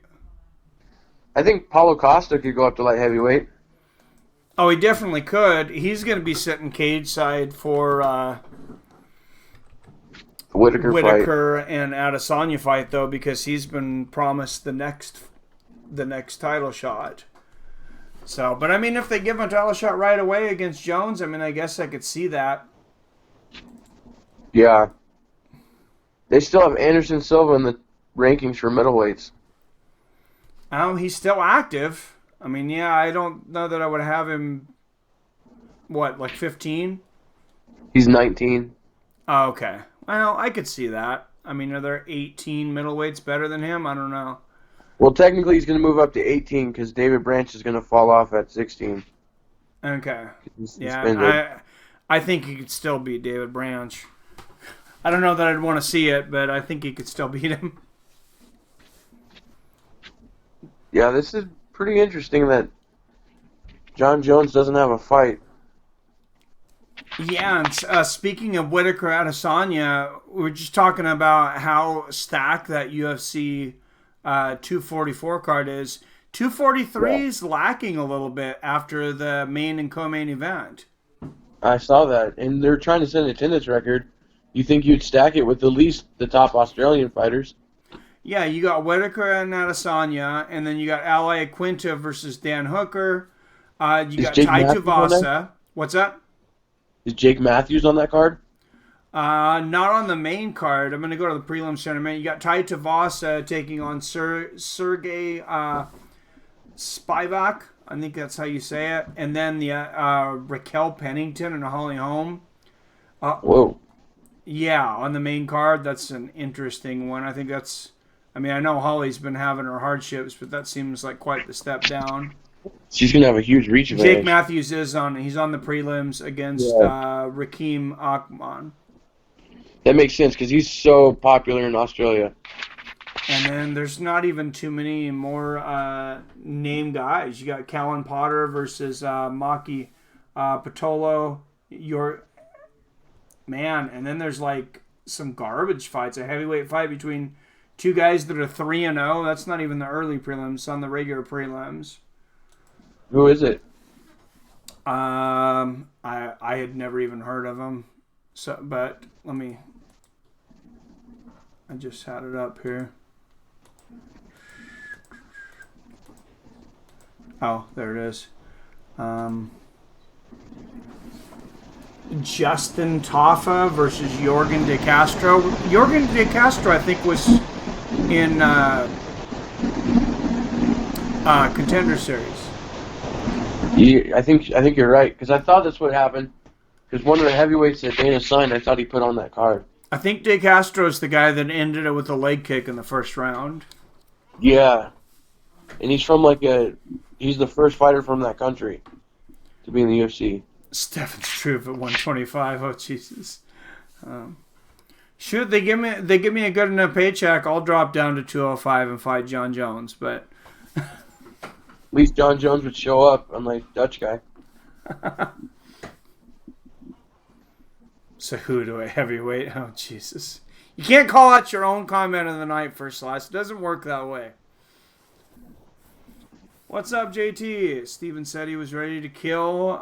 S2: I think Paulo Costa could go up to light heavyweight.
S1: Oh, he definitely could. He's going to be sitting cage side for
S2: Whitaker fight.
S1: Whitaker and Adesanya fight though, because he's been promised the next title shot. So, but I mean, if they give him a title shot right away against Jones, I mean, I guess I could see that.
S2: Yeah. They still have Anderson Silva in the rankings for middleweights.
S1: He's still active. I mean, yeah, I don't know that I would have him. What, like 15?
S2: He's 19.
S1: Oh, okay. Well, I could see that. I mean, are there 18 middleweights better than him? I don't know.
S2: Well, technically he's going to move up to 18 because David Branch is going to fall off at 16.
S1: Okay.
S2: He's suspended.
S1: Yeah, I think he could still beat David Branch. I don't know that I'd want to see it, but I think he could still beat him.
S2: Yeah, this is pretty interesting that John Jones doesn't have a fight.
S1: Yeah, and speaking of Whitaker Adesanya, we were just talking about how stacked that UFC 244 card is. 243
S2: Yeah.
S1: is lacking a little bit after the main and co-main event.
S2: I saw that, and they're trying to set an attendance record. You think you'd stack it with at least the top Australian fighters?
S1: Yeah, you got Whitaker and Adesanya, and then you got Ali Quinta versus Dan Hooker. You
S2: Is
S1: got
S2: Jake
S1: Tai
S2: Matthews on there?
S1: Tuvasa. What's that?
S2: Is Jake Matthews on that card?
S1: Not on the main card. I'm going to go to the prelims tournament. You got Tai Tuvasa taking on Sergey Spivak. I think that's how you say it. And then the Raquel Pennington and Holly Holm. Uh,
S2: Whoa.
S1: Yeah, on the main card, that's an interesting one. I think that's. I mean, I know Holly's been having her hardships, but that seems like quite the step down.
S2: She's gonna have a huge reach
S1: Jake
S2: advantage.
S1: Matthews is on. He's on the prelims against
S2: Yeah,
S1: Rakeem Akman.
S2: that makes sense because he's so popular in Australia.
S1: And then there's not even too many more name guys. You got Callan Potter versus Maki Patolo. Your man, and then there's like some garbage fights. A heavyweight fight between two guys that are 3-0. That's not even the early prelims. It's on the regular prelims.
S2: Who is it?
S1: I had never even heard of him. So, but let me. I just had it up here. Oh, there it is. Justin Toffa versus Jorgen De Castro. Jorgen De Castro, I think, was in Contender Series.
S2: I think you're right because I thought that's what happened. Because one of the heavyweights that Dana signed, I thought he put on that card.
S1: I think De Castro is the guy that ended it with a leg kick in the first round.
S2: Yeah, and he's from he's the first fighter from that country to be in the UFC.
S1: Stefan Struve at 125. Oh Jesus! Shoot, they give me a good enough paycheck, I'll drop down to 205 and fight John Jones. But
S2: At least John Jones would show up, unlike Dutch guy.
S1: So who do I heavyweight? Oh Jesus! You can't call out your own comment of the night first class. It doesn't work that way. What's up, JT? Steven said he was ready to kill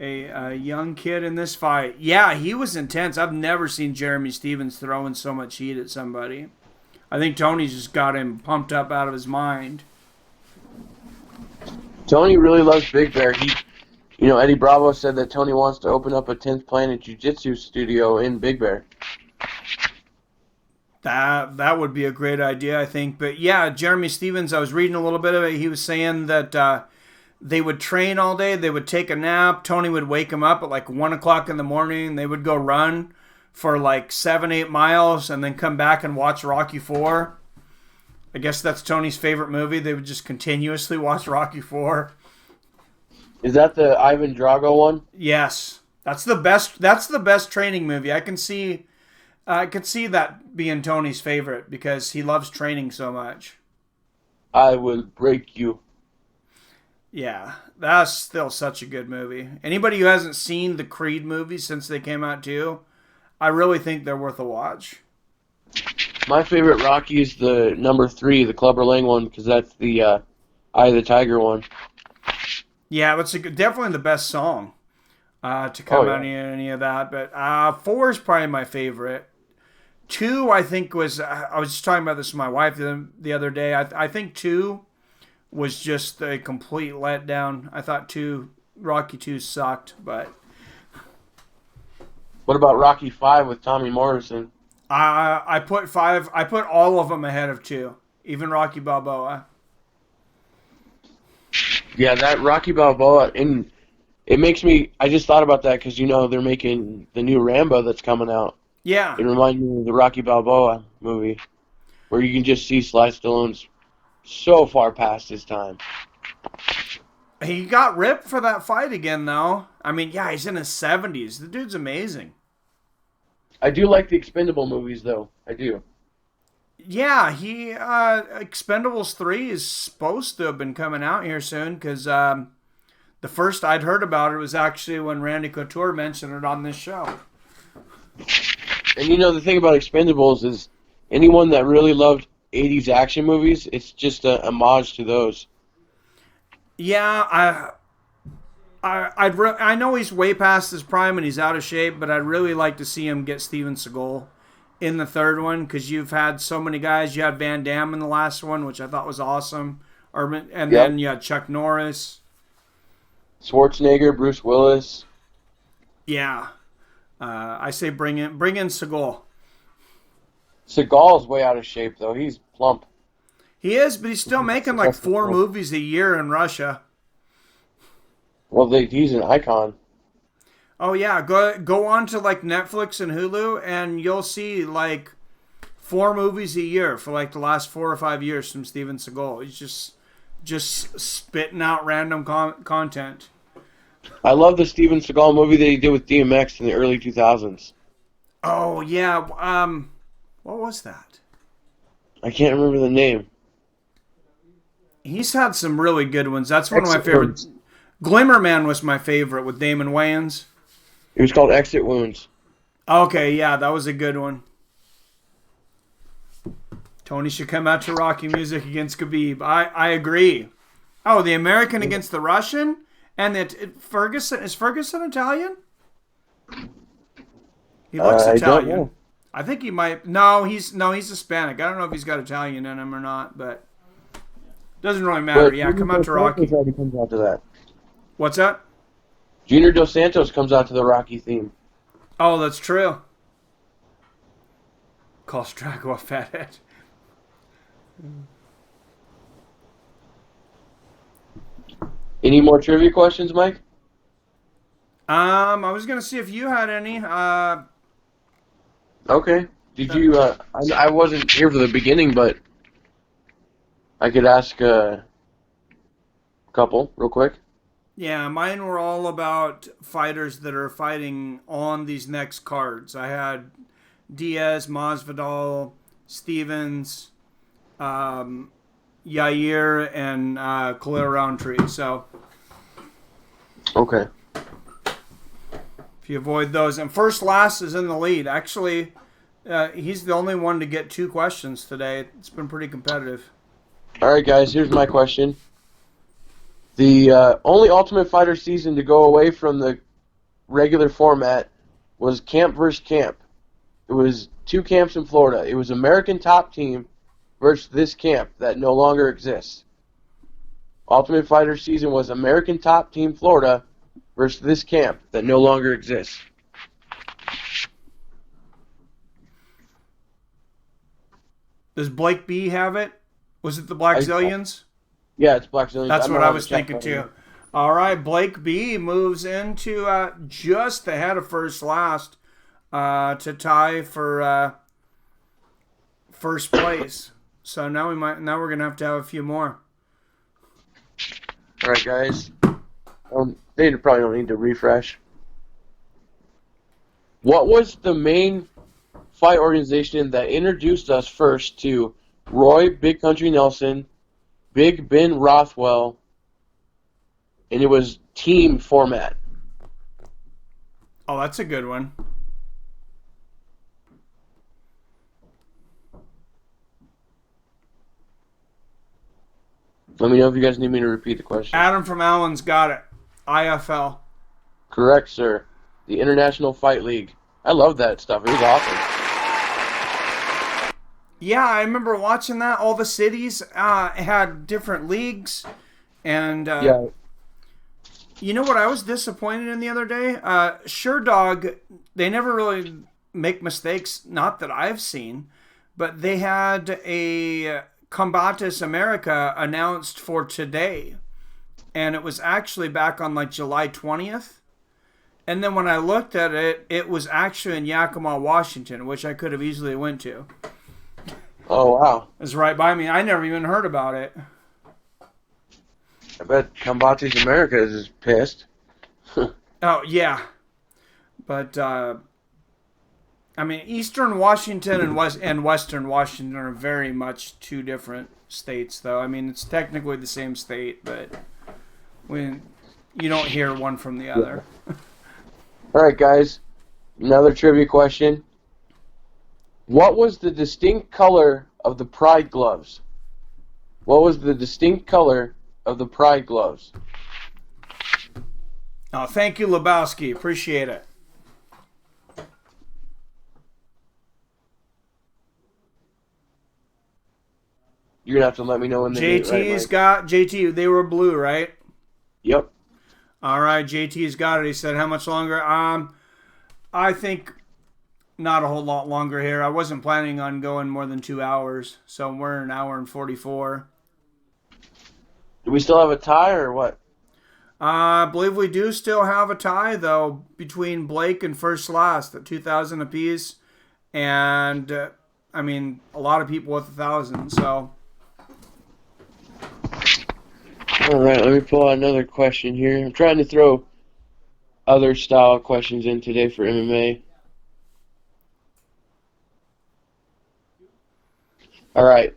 S1: a young kid in this fight. Yeah, he was intense. I've never seen Jeremy Stevens throwing so much heat at somebody. I think Tony's just got him pumped up out of his mind.
S2: Tony really loves Big Bear. Eddie Bravo said that Tony wants to open up a 10th Planet Jiu-Jitsu studio in Big Bear.
S1: That would be a great idea, I think. But yeah, Jeremy Stevens, I was reading a little bit of it. He was saying that they would train all day. They would take a nap. Tony would wake them up at like 1 o'clock in the morning. They would go run for like 7-8 miles and then come back and watch Rocky IV. I guess that's Tony's favorite movie. They would just continuously watch Rocky IV.
S2: Is that the Ivan Drago one?
S1: Yes. That's the best training movie. I could see that being Tony's favorite because he loves training so much.
S2: I will break you.
S1: Yeah, that's still such a good movie. Anybody who hasn't seen the Creed movies since they came out too, I really think they're worth a watch.
S2: My favorite Rocky is the number 3, the Clubber Lang one, because that's the Eye of the Tiger one.
S1: Yeah, that's definitely the best song to come out of any of that. But 4 is probably my favorite. 2, I think, was... I was just talking about this with my wife the other day. I think 2 was just a complete letdown. I thought Rocky 2 sucked, but...
S2: What about Rocky 5 with Tommy Morrison?
S1: I put 5... I put all of them ahead of 2. Even Rocky Balboa.
S2: Yeah, that Rocky Balboa, and it makes me... I just thought about that because, they're making the new Rambo that's coming out.
S1: Yeah.
S2: It reminds me of the Rocky Balboa movie, where you can just see Sly Stallone's so far past his time.
S1: He got ripped for that fight again, though. I mean, yeah, he's in his 70s. The dude's amazing.
S2: I do like the Expendable movies, though. I do.
S1: Yeah, Expendables 3 is supposed to have been coming out here soon, because the first I'd heard about it was actually when Randy Couture mentioned it on this show.
S2: And the thing about Expendables is anyone that really loved 80s action movies, it's just a homage to those.
S1: Yeah, I know he's way past his prime and he's out of shape, but I'd really like to see him get Steven Seagal in the third one, because you've had so many guys. You had Van Damme in the last one, which I thought was awesome. Then you had Chuck Norris.
S2: Schwarzenegger, Bruce Willis.
S1: Yeah. I say bring in Seagal.
S2: Seagal's way out of shape, though. He's plump.
S1: He is, but he's still making like 4 movies a year in Russia.
S2: Well, he's an icon.
S1: Oh yeah, go on to like Netflix and Hulu, and you'll see like 4 movies a year for like the last 4 or 5 years from Steven Seagal. He's just spitting out random content.
S2: I love the Steven Seagal movie that he did with DMX in the early 2000s.
S1: Oh yeah, what was that?
S2: I can't remember the name.
S1: He's had some really good ones. That's one of my
S2: Exit
S1: favorites.
S2: Wounds.
S1: Glimmer Man was my favorite with Damon Wayans.
S2: It was called Exit Wounds.
S1: Okay, yeah, that was a good one. Tony should come out to Rocky Music against Khabib. I agree. Oh, the American against the Russian, and Ferguson is Ferguson Italian? He looks
S2: I don't
S1: Italian.
S2: know.
S1: I think he might. No, he's Hispanic. I don't know if he's got Italian in him or not, but doesn't really matter.
S2: But
S1: Yeah, come out to
S2: Junior Dos
S1: Rocky.
S2: Santos already comes out to that.
S1: What's that?
S2: Junior Dos Santos comes out to the Rocky theme.
S1: Oh, that's true. Calls Drago a fathead.
S2: Any more trivia questions, Mike?
S1: I was gonna see if you had any.
S2: Okay. Did you? I wasn't here for the beginning, but I could ask a couple real quick.
S1: Yeah, mine were all about fighters that are fighting on these next cards. I had Diaz, Masvidal, Stevens, Yair, and Khalil Roundtree. So
S2: Okay.
S1: if you avoid those, and first last is in the lead. Actually, he's the only one to get 2 questions today. It's been pretty competitive.
S2: All right, guys. Here's my question. The only Ultimate Fighter season to go away from the regular format was camp versus camp. It was 2 camps in Florida. It was American Top Team versus this camp that no longer exists. Ultimate Fighter season was American Top Team Florida versus this camp that no longer exists.
S1: Does Blake B have it? Was it the Black Zillions?
S2: Yeah, it's Black Zillions.
S1: That's
S2: I'm
S1: what
S2: not
S1: I
S2: on
S1: was
S2: the chat
S1: thinking
S2: button.
S1: too. All right, Blake B moves into just ahead of first last to tie for first place. So now we're gonna have to have a few more.
S2: All right, guys. They probably don't need to refresh. What was the main fight organization that introduced us first to Roy Big Country Nelson, Big Ben Rothwell, and it was team format?
S1: Oh, that's a good one.
S2: Let me know if you guys need me to repeat the question.
S1: Adam from Allen's got it. IFL.
S2: Correct, sir. The International Fight League. I love that stuff. It was awesome.
S1: Yeah, I remember watching that. All the cities had different leagues, and
S2: Yeah.
S1: you know what I was disappointed in the other day? Sure Dog, they never really make mistakes, not that I've seen, but they had a Combatis America announced for today, and it was actually back on like July 20th. And then when I looked at it, it was actually in Yakima, Washington, which I could have easily went to.
S2: Oh, wow.
S1: It was right by me. I never even heard about it.
S2: I bet Combatis America is pissed.
S1: Oh, yeah. But, I mean, Eastern Washington and Western Washington are very much 2 different states, though. I mean, it's technically the same state, but when you don't hear one from the other.
S2: All right, guys. Another trivia question. What was the distinct color of the Pride gloves? What was the distinct color of the Pride gloves?
S1: Oh, thank you, Lebowski. Appreciate it.
S2: You're going to have to let me know when they get it right,
S1: JT's
S2: Mike.
S1: got JT. They were blue, right?
S2: Yep.
S1: All right, JT's got it. He said, "How much longer?" I think not a whole lot longer here. I wasn't planning on going more than 2 hours, so we're an hour and 44.
S2: Do we still have a tie or what?
S1: I believe we do still have a tie, though, between Blake and first last at 2,000 apiece. And, I mean, a lot of people with 1,000, so.
S2: All right, let me pull out another question here. I'm trying to throw other style questions in today for MMA. All right.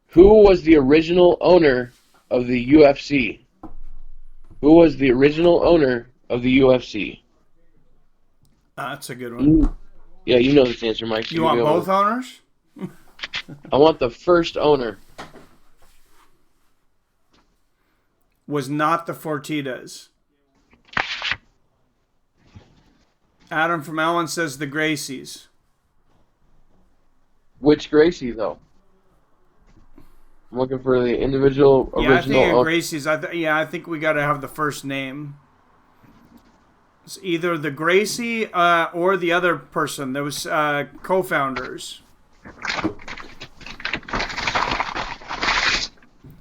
S2: Who was the original owner of the UFC? Who was the original owner of the UFC?
S1: That's a good one.
S2: Yeah, you know this answer, Mike. So
S1: You want both owners?
S2: I want the first owner.
S1: Was not the Fertittas. Adam from Ellen says the Gracies.
S2: Which Gracie, though? I'm looking for the individual original.
S1: Yeah, I think Gracie's. I think we got to have the first name. It's either the Gracie or the other person. There was co-founders.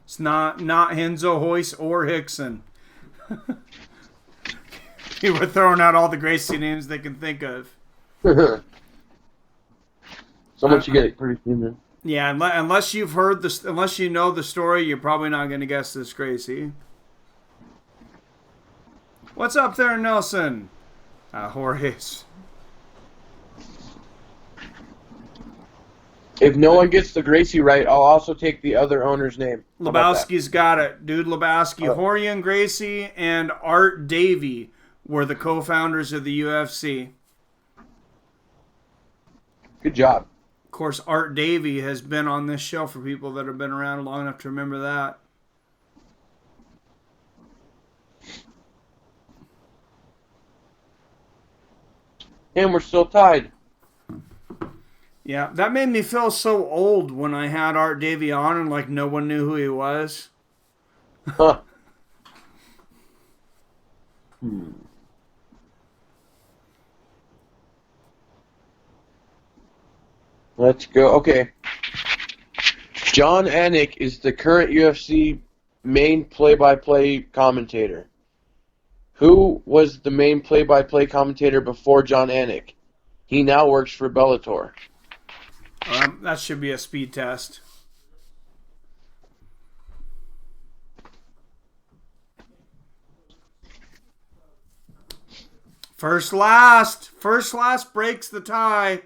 S1: It's not Henzo, Hoyce, or Hickson. You were throwing out all the Gracie names they can think of.
S2: So much you get pretty soon, then.
S1: Yeah, unless you've heard this, unless you know the story, you're probably not going to guess this, Gracie. What's up there, Nelson? Horace.
S2: If no one gets the Gracie right, I'll also take the other owner's name.
S1: Lebowski's got it. Dude, Lebowski. Oh. Horian Gracie and Art Davie were the co-founders of the UFC.
S2: Good job.
S1: Of course, Art Davie has been on this show for people that have been around long enough to remember that.
S2: And we're still tied.
S1: Yeah, that made me feel so old when I had Art Davie on and like no one knew who he was.
S2: Huh. Let's go. Okay. John Anik is the current UFC main play-by-play commentator. Who was the main play-by-play commentator before John Anik? He now works for Bellator.
S1: That should be a speed test. First last breaks the tie.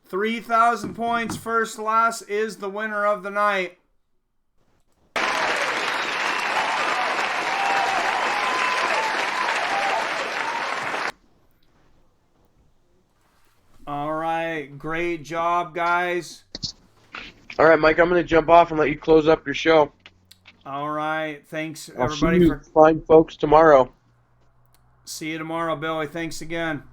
S1: 3,000 points. First last is the winner of the night. All right, great job, guys.
S2: All right, Mike, I'm going to jump off and let you close up your show.
S1: All right, thanks
S2: I'll
S1: everybody
S2: see you fine folks tomorrow.
S1: See you tomorrow, Billy. Thanks again.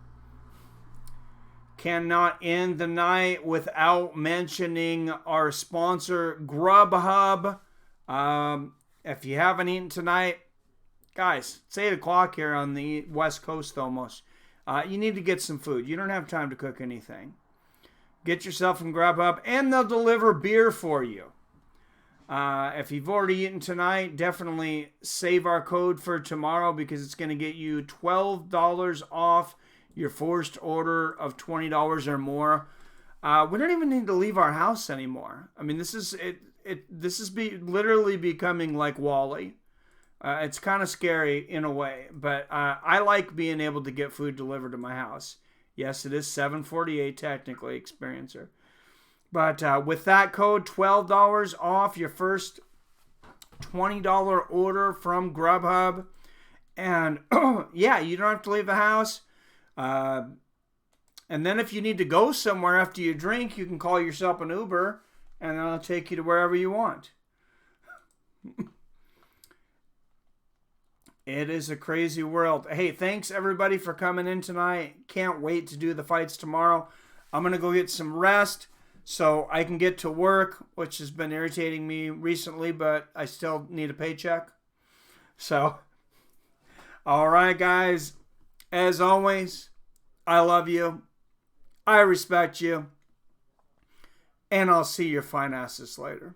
S1: Cannot end the night without mentioning our sponsor, Grubhub. If you haven't eaten tonight, guys, it's 8 o'clock here on the West Coast almost. You need to get some food. You don't have time to cook anything. Get yourself some Grubhub, and they'll deliver beer for you. If you've already eaten tonight, definitely save our code for tomorrow because it's going to get you $12 off your first order of $20 or more. We don't even need to leave our house anymore. I mean, this is literally becoming like Wall-E. It's kind of scary in a way, but I like being able to get food delivered to my house. Yes, it is $7.48 technically, Experiencer. But with that code, $12 off your first $20 order from Grubhub. And yeah, you don't have to leave the house. And then if you need to go somewhere after you drink, you can call yourself an Uber and they'll take you to wherever you want. It is a crazy world. Hey, thanks everybody for coming in tonight. Can't wait to do the fights tomorrow. I'm going to go get some rest so I can get to work, which has been irritating me recently, but I still need a paycheck. So, all right, guys. As always, I love you. I respect you. And I'll see your fine asses later.